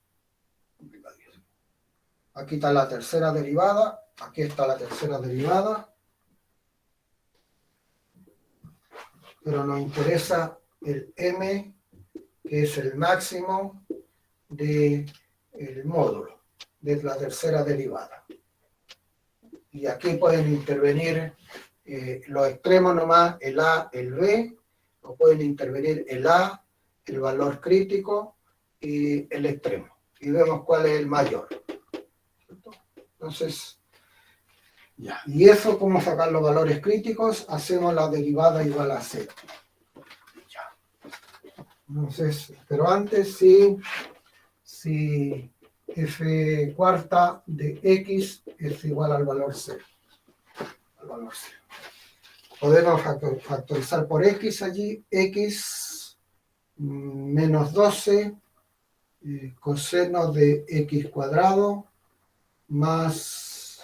Aquí está la tercera derivada. Aquí está la tercera derivada. Pero nos interesa el m, que es el máximo del módulo, de la tercera derivada. Y aquí pueden intervenir los extremos nomás, el A, el B, o pueden intervenir el A, el valor crítico y el extremo. Y vemos cuál es el mayor. Entonces, ya. Y eso, ¿cómo sacar los valores críticos? Hacemos la derivada igual a 0. Ya. Entonces, pero antes si f cuarta de x es igual al valor 0. Al valor 0. Podemos factorizar por x allí, x menos 12 coseno de x cuadrado más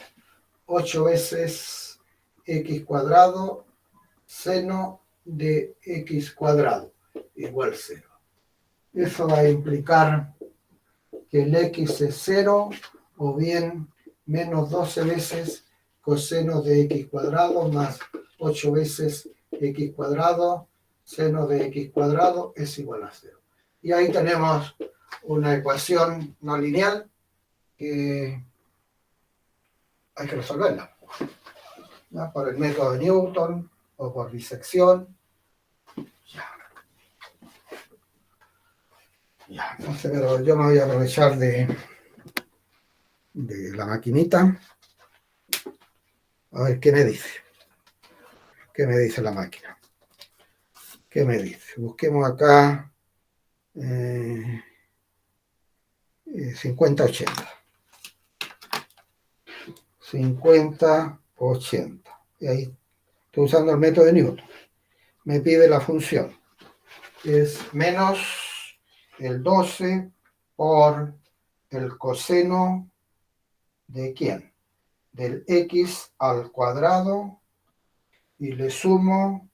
8 veces x cuadrado seno de x cuadrado igual 0. Eso va a implicar que el x es 0 o bien menos 12 veces coseno de x cuadrado más 8 veces x cuadrado seno de x cuadrado es igual a 0. Y ahí tenemos una ecuación no lineal que hay que resolverla. ¿Ya? Por el método de Newton o por disección. Ya, entonces, pero yo me voy a aprovechar de la maquinita. A ver, ¿qué me dice? ¿Qué me dice la máquina? ¿Qué me dice? Busquemos acá 50-80. 50-80. Y ahí estoy usando el método de Newton. Me pide la función. Es menos el 12 por el coseno de ¿quién? Del x al cuadrado, y le sumo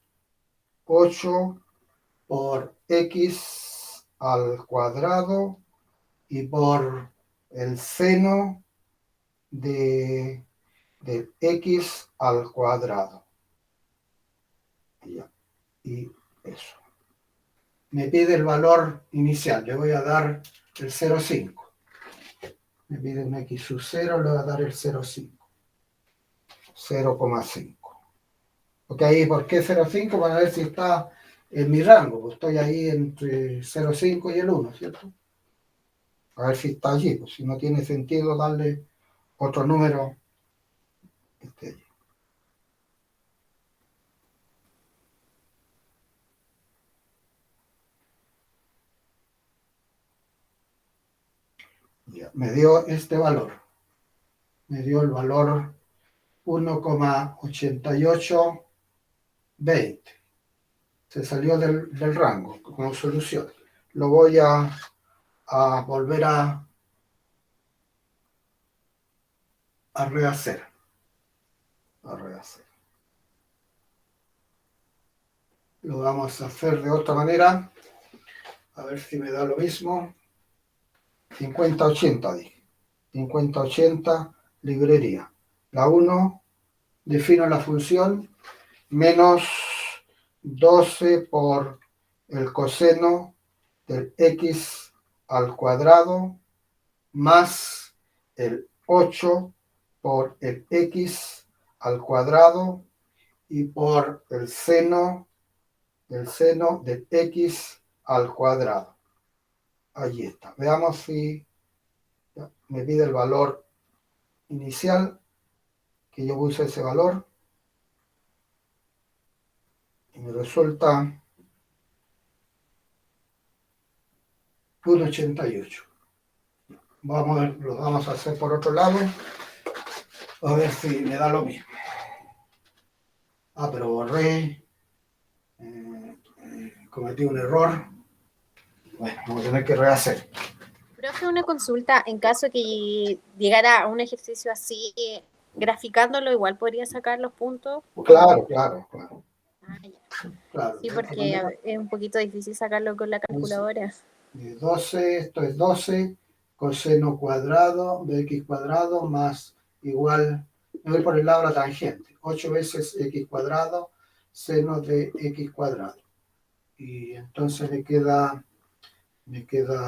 8 por x al cuadrado y por el seno de x al cuadrado. Ya. Y eso. Me pide el valor inicial. Le voy a dar el 0,5. Me pide un x sub 0, le voy a dar el 0,5. 0,5. Ok, ¿por qué 0,5? Para ver si está en mi rango. Pues estoy ahí entre 0,5 y el 1, ¿cierto? A ver si está allí. Pues si no tiene sentido darle otro número que esté allí. Ya, me dio este valor. Me dio el valor 1,8820. Se salió del rango como solución. Lo voy a volver a rehacer. Lo vamos a hacer de otra manera. A ver si me da lo mismo. 50-80 dije. 50-80 librería. La 1, defino la función menos 12 por el coseno del x al cuadrado más el 8 por el x al cuadrado y por el seno del x al cuadrado. Allí está. Veamos si me pide el valor inicial, que yo puse ese valor, y me resulta 1,88. Lo vamos a hacer por otro lado, a ver si me da lo mismo. Pero borré, cometí un error. Bueno, vamos a tener que rehacer. Profe, una consulta, en caso que llegara a un ejercicio así, graficándolo, igual podría sacar los puntos. Claro. Ah, ya. Claro. Sí, porque es un poquito difícil sacarlo con la calculadora. 12, esto es 12, coseno cuadrado de x cuadrado más igual, me voy por el lado de la tangente, 8 veces x cuadrado, seno de x cuadrado. Y entonces me queda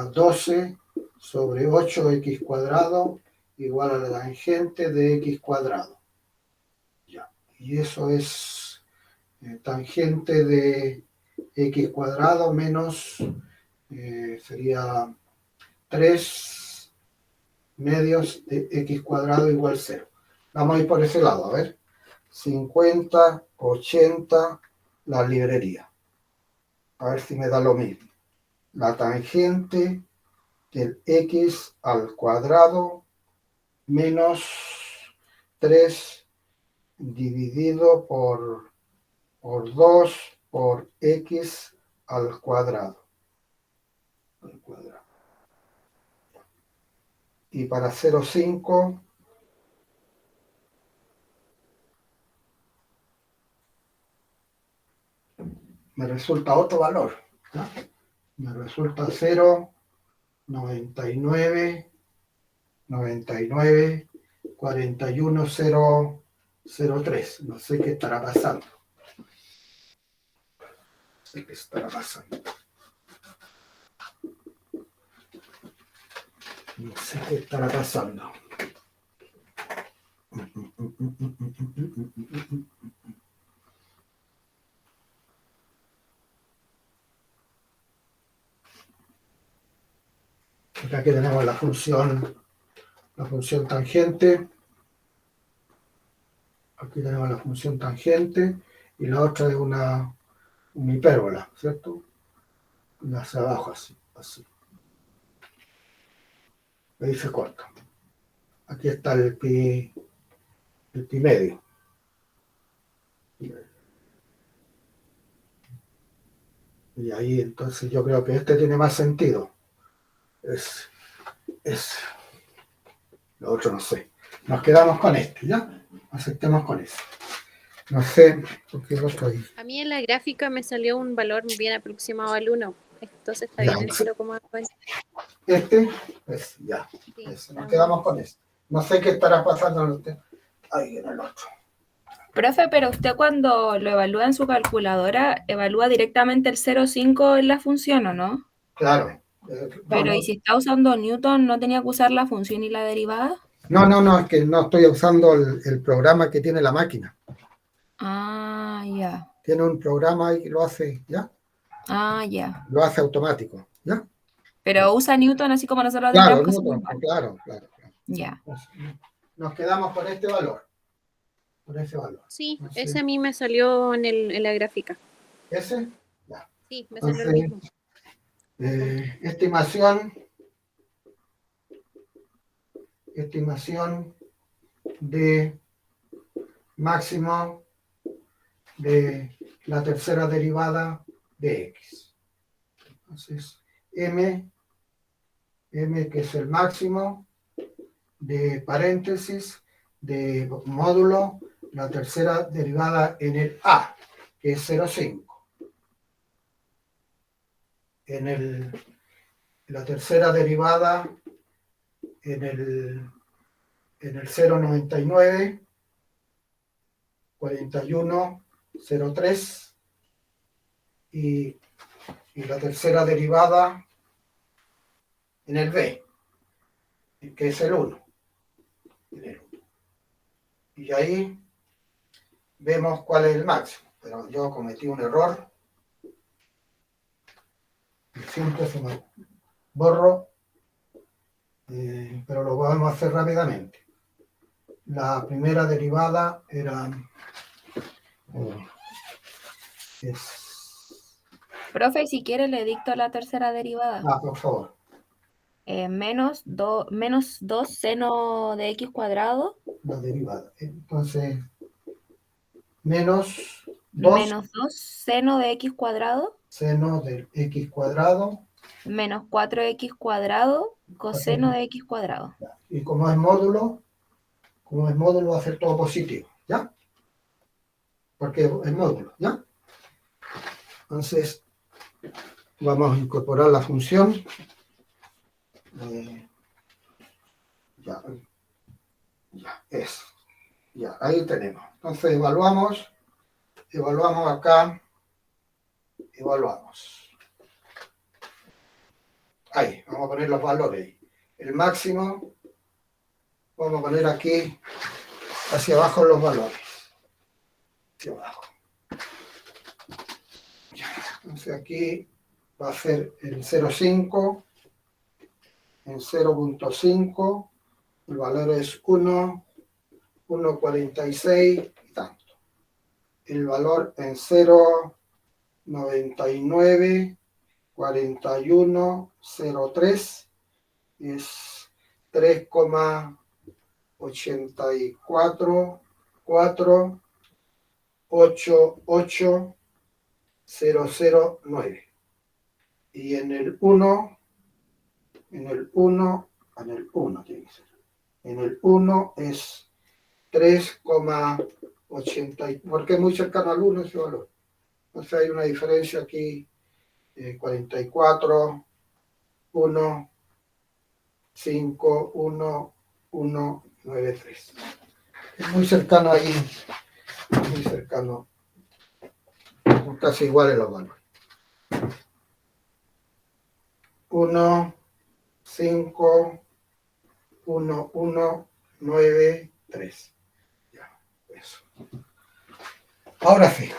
12 sobre 8x cuadrado igual a la tangente de x cuadrado. Ya. Y eso es tangente de x cuadrado menos, sería 3 medios de x cuadrado igual 0. Vamos a ir por ese lado, a ver. 50-80 la librería. A ver si me da lo mismo. La tangente del x al cuadrado menos 3 dividido por 2 por x al cuadrado. Y para 0,5 me resulta otro valor, ¿no? Me resulta 0,99 41003. No sé qué estará pasando. No sé qué estará pasando. Acá que tenemos la función tangente. Aquí tenemos la función tangente y la otra es una hipérbola, ¿cierto? Y hacia abajo, así, así. Ahí se corta. Aquí está el pi medio. Y ahí entonces yo creo que este tiene más sentido. Es lo otro no sé. Nos quedamos con este, ¿ya? Aceptemos con eso. No sé, porque el otro ahí. A mí en la gráfica me salió un valor bien aproximado al 1. Entonces está Ya, bien el 0,9. Este, pues ya. Sí, Eso, nos está quedamos con este. No sé qué estará pasando en este. Ahí en el otro. Profe, pero usted cuando lo evalúa en su calculadora, evalúa directamente el 0,5 en la función, ¿o no? Claro. Pero ¿y si está usando Newton, no tenía que usar la función y la derivada? No, es que no estoy usando el programa que tiene la máquina. Ah, ya. Tiene un programa y lo hace, ¿ya? Ah, ya. Lo hace automático, ¿ya? Pero usa Newton así como nosotros Claro, tendríamos que hacer Newton, igual. claro. Ya. Nos quedamos con este valor. Con ese valor. Sí, No sé. ese a mí me salió en la gráfica. ¿Ese? Ya. Sí, me salió el Entonces, mismo. estimación de máximo de la tercera derivada de x. Entonces, m que es el máximo de paréntesis de módulo la tercera derivada en el a, que es 0,5. La tercera derivada en el 0,99, 41,03 y la tercera derivada en el b, que es el 1. Y ahí vemos cuál es el máximo, pero yo cometí un error. Siempre se me borro, pero lo podemos hacer rápidamente. La primera derivada era Profe, si quiere le dicto la tercera derivada. por favor. Menos 2 seno de x cuadrado. La derivada. Entonces, menos 2 Menos 2 seno de x cuadrado. seno del x cuadrado. Menos 4x cuadrado coseno de x cuadrado. Y como es módulo va a ser todo positivo, ¿ya? Porque es módulo, ¿ya? Entonces, vamos a incorporar la función. Ya, eso. Ya, ahí tenemos. Entonces, evaluamos acá, evaluamos. Ahí, vamos a poner los valores. El máximo, vamos a poner aquí, hacia abajo los valores. Hacia abajo. Entonces aquí va a ser el 0,5, en 0,5, el valor es 1, 1,46 y tanto. El valor en 0,99, 41,03 es 3,88488,009. Y en el 1 tiene que ser. En el 1 es 3,80, porque es muy cercano al 1 ese valor. Entonces hay una diferencia aquí, 44, 1, 5, 1, 1, 9, 3. Es muy cercano ahí, muy cercano, casi iguales los valores. 1, 5, 1, 1, 9, 3. Ya, eso. Ahora sí.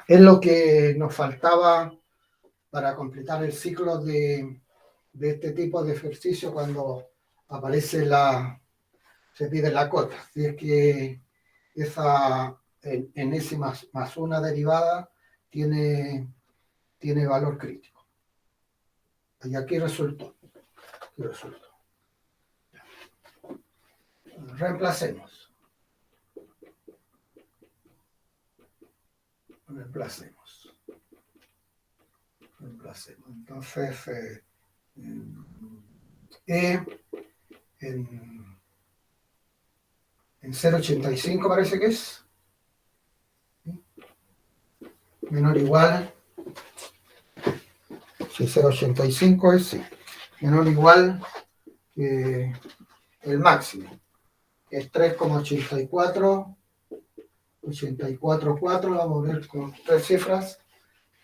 Es lo que nos faltaba para completar el ciclo de este tipo de ejercicio cuando aparece la se pide la cota. Si es que esa en ese más una derivada tiene valor crítico. Y aquí resultó. Reemplacemos. Entonces, en 0,85 parece que es. Menor o igual. Si 0,85 es, sí. Menor o igual que el máximo. Que es 3,84. 84,4, vamos a ver con tres cifras,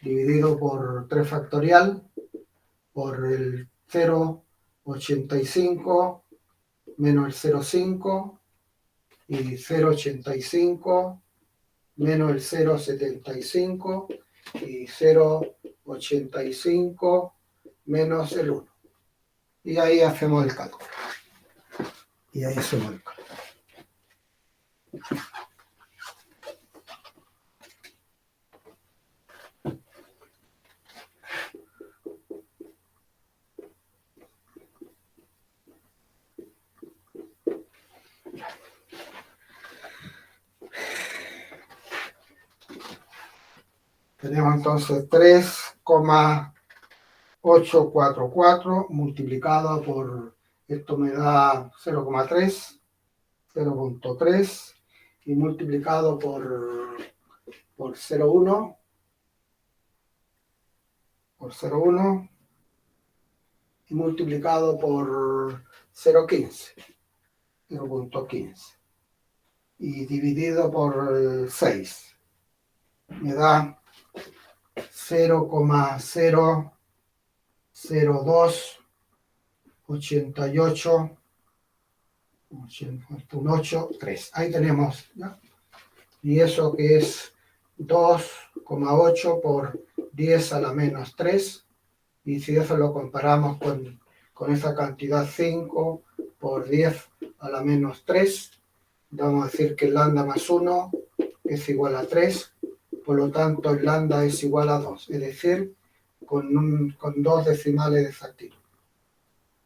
dividido por 3 factorial, por el 0,85 menos el 0,5 y 0,85 menos el 0,75 y 0,85 menos el 1. Y ahí hacemos el cálculo. Tenemos entonces 3,844 multiplicado por, esto me da 0,3, 0,3 y multiplicado por 0,1, y multiplicado por 0,15 y dividido por 6 me da 0,00288,3. Ahí tenemos, ¿ya? Y eso que es 2,8 por 10 a la menos 3. Y si eso lo comparamos con esa cantidad 5 por 10 a la menos 3, vamos a decir que el lambda más 1 es igual a 3. Por lo tanto, el lambda es igual a 2, es decir, con 2 decimales de exactitud.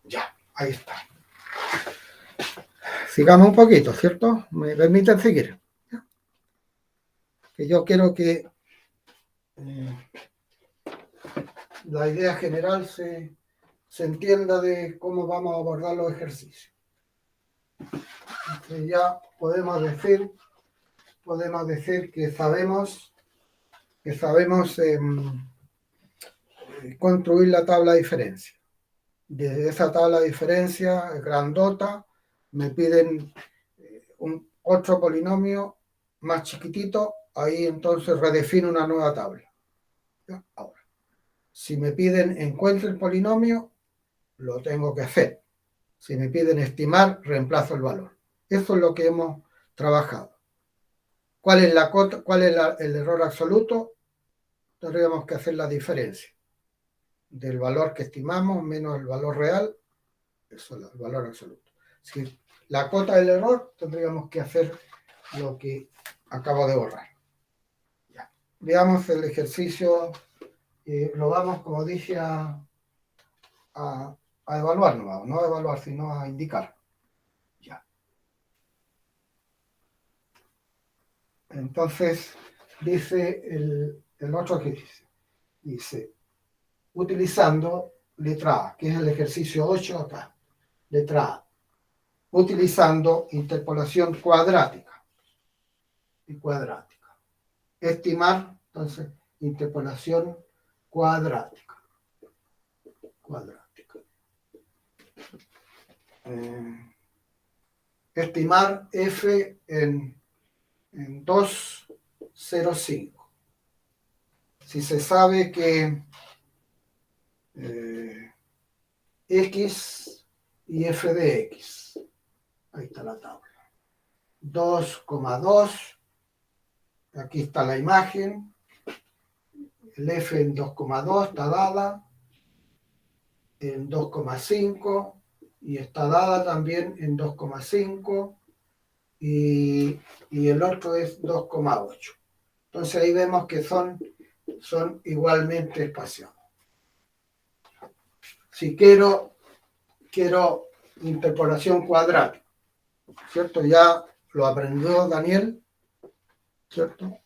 Ya, ahí está. Sigamos un poquito, ¿cierto? ¿Me permiten seguir? ¿Ya? Que yo quiero que la idea general se entienda de cómo vamos a abordar los ejercicios. Entonces ya podemos decir que sabemos construir la tabla de diferencia. Desde esa tabla de diferencia grandota me piden otro polinomio más chiquitito, ahí entonces redefino una nueva tabla. ¿Ya? Ahora, si me piden encuentre el polinomio, lo tengo que hacer. Si me piden estimar, reemplazo el valor. Eso es lo que hemos trabajado. ¿Cuál es la cota? ¿Cuál es el error absoluto? Tendríamos que hacer la diferencia del valor que estimamos menos el valor real, eso es el valor absoluto. Si la cota del error, tendríamos que hacer lo que acabo de borrar. Ya. Veamos el ejercicio, lo vamos, como dije, a evaluar, no a evaluar, sino a indicar. Ya. Entonces, dice el otro ejercicio. Dice, utilizando letra A, que es el ejercicio 8 acá. Letra A. Utilizando interpolación cuadrática. Estimar, entonces, interpolación cuadrática. Estimar f en 2,05. Si se sabe que x y f de x, ahí está la tabla, 2,2, aquí está la imagen, el f en 2,2 está dada, en 2,5 y está dada también en 2,5 y el otro es 2,8. Entonces ahí vemos que son igualmente espaciados. Si quiero interpolación cuadrática, ¿cierto? Ya lo aprendió Daniel, ¿cierto?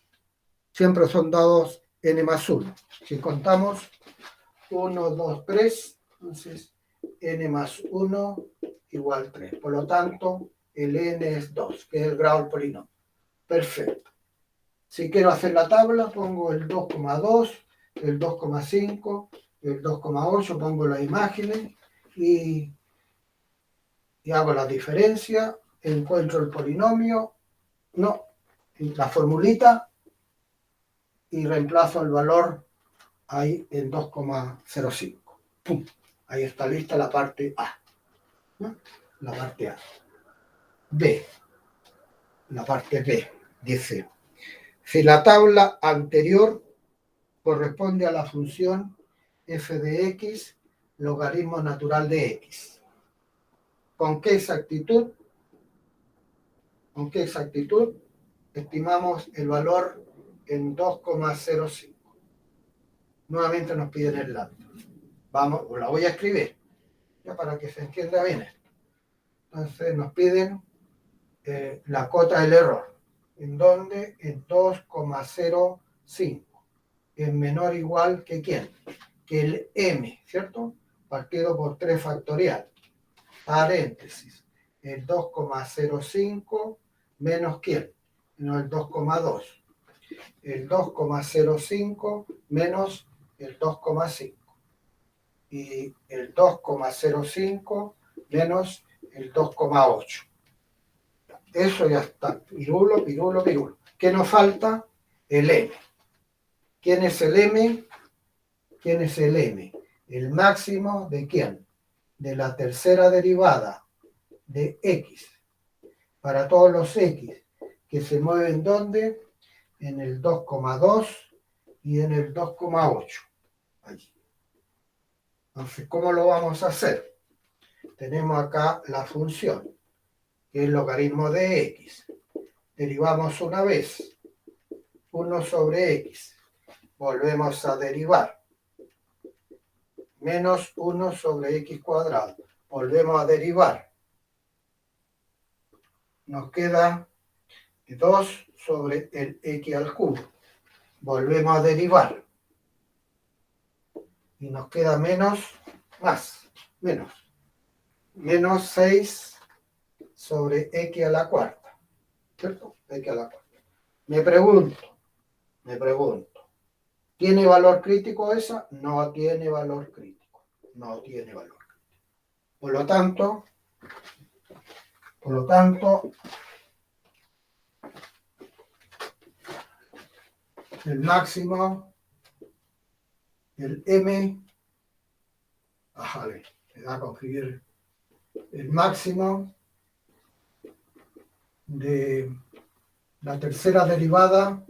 Siempre son dados n más 1. Si contamos 1, 2, 3, entonces n más 1 igual 3. Por lo tanto, el n es 2, que es el grado del polinomio. Perfecto. Si quiero hacer la tabla, pongo el 2,2, el 2,5, el 2,8, pongo las imágenes y hago la diferencia, encuentro el polinomio, la formulita, y reemplazo el valor ahí en 2,05. ¡Pum! Ahí está lista la parte A. ¿No? La parte A. B. La parte B dice, si la tabla anterior corresponde a la función f de x, logaritmo natural de x. ¿Con qué exactitud? Estimamos el valor en 2,05. Nuevamente nos piden el lambda. Vamos, la voy a escribir, ya para que se entienda bien esto. Entonces nos piden la cota del error. ¿En dónde? En 2,05. Es menor o igual que ¿quién? Que el m, ¿cierto? Partido por 3 factorial. Paréntesis. El 2,05 menos ¿quién? No, el 2,2. El 2,05 menos el 2,5. Y el 2,05 menos el 2,8. Eso ya está. Pirulo. ¿Qué nos falta? El m. ¿Quién es el m? El máximo de ¿quién? De la tercera derivada de x. Para todos los x que se mueven ¿dónde? En el 2,2 y en el 2,8. Allí. Entonces, ¿cómo lo vamos a hacer? Tenemos acá la función, que es logaritmo de x. Derivamos una vez, 1 sobre x. Volvemos a derivar. Menos 1 sobre x cuadrado. Volvemos a derivar. Nos queda 2 sobre el x al cubo. Volvemos a derivar. Y nos queda menos 6 sobre x a la cuarta. ¿Cierto? X a la cuarta. Me pregunto, ¿tiene valor crítico esa? No tiene valor crítico. Por lo tanto, el máximo, el m, me da con escribir el máximo de la tercera derivada,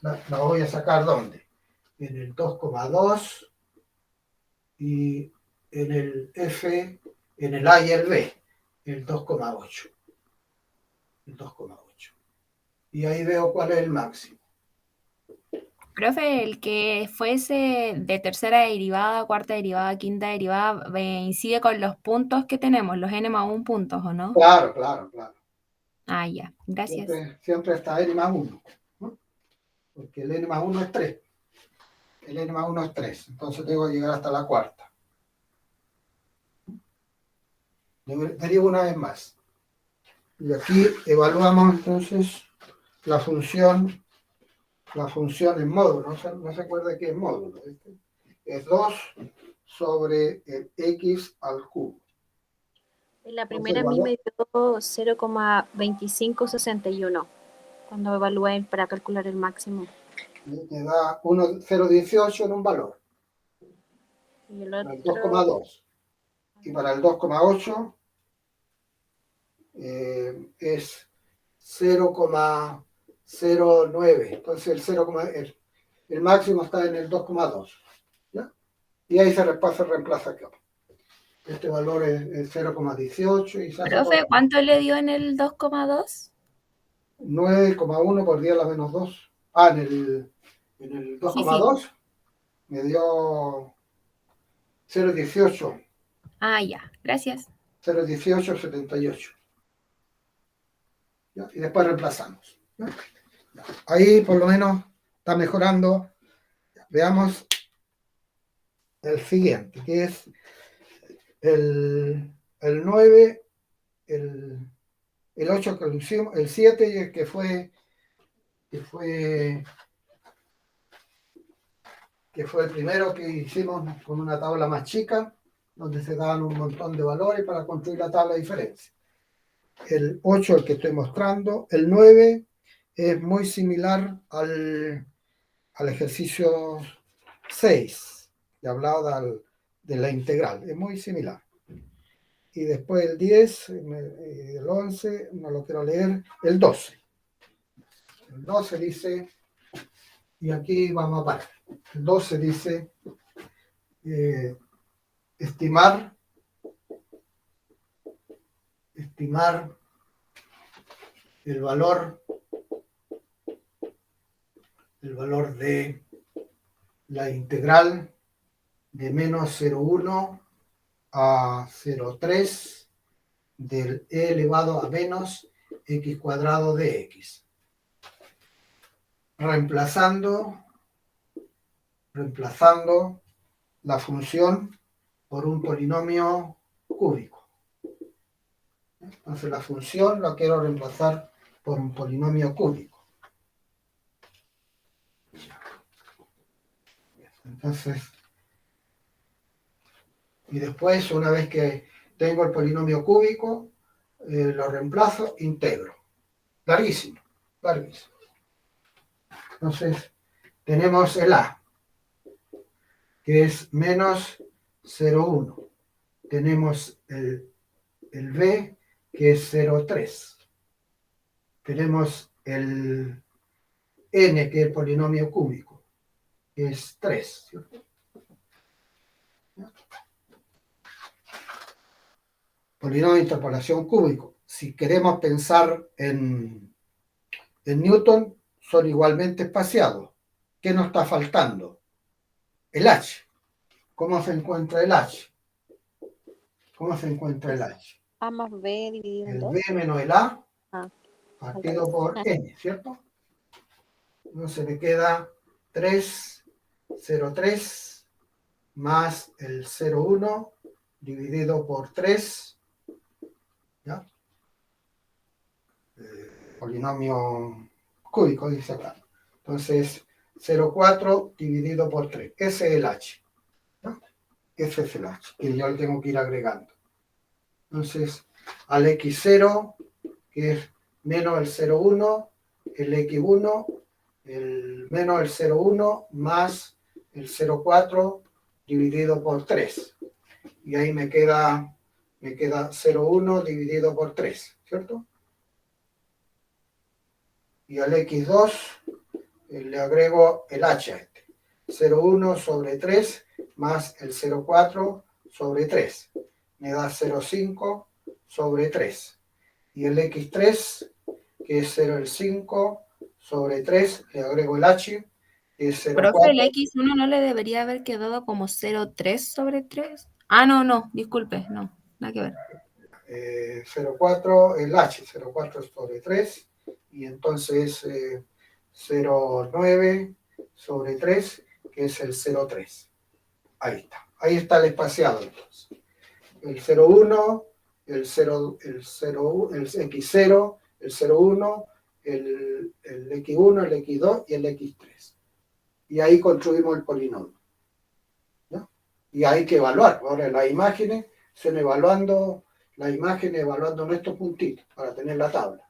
la voy a sacar ¿dónde? En el 2,2 y en el f, en el a y el b, el 2,8. Y ahí veo cuál es el máximo. Profe, el que fuese de tercera derivada, cuarta derivada, quinta derivada, incide con los puntos que tenemos, los n más 1 puntos, ¿o no? Claro. Ah, ya, gracias. Siempre está n más 1, ¿no? Porque el n más 1 es 3. Entonces tengo que llegar hasta la cuarta. Derivo una vez más. Y aquí evaluamos entonces la función en módulo. No se acuerda qué es módulo. Es 2 sobre el x al cubo. En la primera a mí me dio 0,2561 cuando evalué para calcular el máximo. Me da 0,18 en un valor. Y el Para el otro, 2,2. Y para el 2,8 es 0,09. Entonces el máximo está en el 2,2. ¿Ya? Y ahí se reemplaza acá. Este valor es 0,18 y se hace Profe, ¿cuánto le dio en el 2,2? 9,1 por 10 a la menos 2. Ah, en el Sí, sí. 2,2 me dio 0,18. Ah, ya, gracias. 0,1878. ¿Ya? Y después reemplazamos. ¿Ya? Ahí por lo menos está mejorando. Veamos el siguiente, que es el 9, el 8 que lo hicimos, el 7 y el que fue el primero que hicimos con una tabla más chica, donde se daban un montón de valores para construir la tabla de diferencia. El 8, el que estoy mostrando, el 9 es muy similar al ejercicio 6, que hablaba de la integral, es muy similar. Y después el 10, el 11, no lo quiero leer, el 12. El 12 dice, y aquí vamos a parar, el 12 dice, estimar el valor de la integral de menos 0,1 a 0,3 del e elevado a menos x cuadrado de x. Reemplazando la función por un polinomio cúbico. Entonces la función la quiero reemplazar por un polinomio cúbico. Entonces, y después, una vez que tengo el polinomio cúbico, lo reemplazo, integro. Clarísimo, clarísimo. Entonces, tenemos el a, que es menos 0,1. Tenemos el b, que es 0,3. Tenemos el n, que es el polinomio cúbico, que es 3, ¿cierto? Polinomio de interpolación cúbico. Si queremos pensar en Newton, son igualmente espaciados. ¿Qué nos está faltando? El h. ¿Cómo se encuentra el h? ¿Cómo se encuentra el h? A más B dividido en El 2. b menos el a Ah, partido por n, ¿cierto? Entonces me queda 3, 0,3 más el 0,1 dividido por 3, ¿ya? Polinomio cúbico, dice acá. Entonces, 0,4 dividido por 3. Ese es el h, ¿no? Ese es el h, que yo le tengo que ir agregando. Entonces, al x0, que es menos el 0,1, el x1, el menos el 0,1 más el 0,4 dividido por 3. Y ahí me queda 0,1 dividido por 3, ¿cierto? Y al x2 le agrego el h a este. 0,1 sobre 3 más el 0,4 sobre 3. Me da 0,5 sobre 3. Y el x3, que es 0,5 sobre 3, le agrego el h, que es 0,4. Profe, el X1 no le debería haber quedado como 0,3 sobre 3. Ah, no, disculpe, no, nada que ver. 0,4 el h, 0,4 sobre 3, y entonces 0,9 sobre 3, que es el 0,3. Ahí está el espaciado entonces. El 0,1, el x0, el 0,1, el x1, el x2 y el x3. Y ahí construimos el polinomio, ¿no? Y hay que evaluar. Ahora las imágenes, se van evaluando nuestros puntitos para tener la tabla,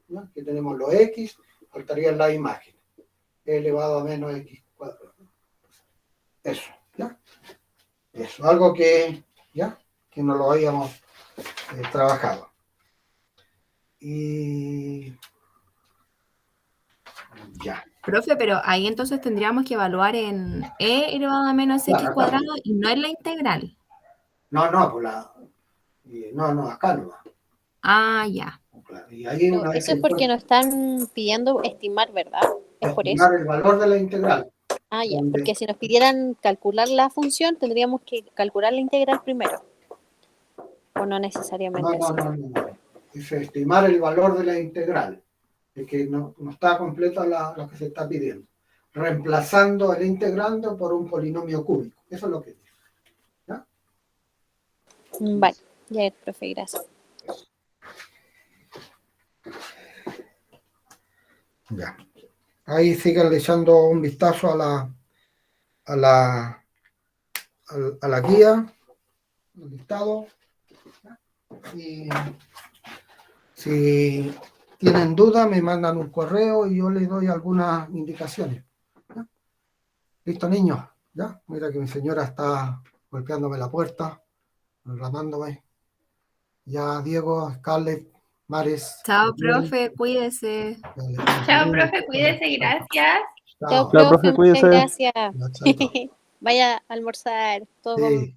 ¿no? Aquí tenemos los x, faltarían las imágenes. E elevado a menos x cuadrado. Eso, ¿ya? Eso, algo que no lo habíamos trabajado. Y ya. Profe, pero ahí entonces tendríamos que evaluar en e elevado a menos x Claro, cuadrado y no en la integral. No, no, acá no va. Ah, ya. Claro, y ahí Pero una vez eso es que porque nos están pidiendo estimar, ¿verdad? Es por eso. estimar el valor de la integral. Ah, ya, donde- porque si nos pidieran calcular la función, tendríamos que calcular la integral primero. O no necesariamente así. No. Es estimar el valor de la integral. Es que no está completa lo que se está pidiendo. Reemplazando el integrando por un polinomio cúbico. Eso es lo que dice. Vale, ya, profe, gracias. Ya. Ahí siguen echando un vistazo a la guía, al listado. Y si tienen dudas, me mandan un correo y yo les doy algunas indicaciones. ¿Ya? ¿Listo, niños? ¿Ya? Mira que mi señora está golpeándome la puerta, reclamándome. Ya, Diego, Scarlett, Mares. Chao, Gabriel, profe, cuídese. Chao, profe, cuídese, gracias. Chao, Chao. profe, profe, muchas cuídese. gracias. Ya, chaito. Vaya a almorzar, todo con Sí.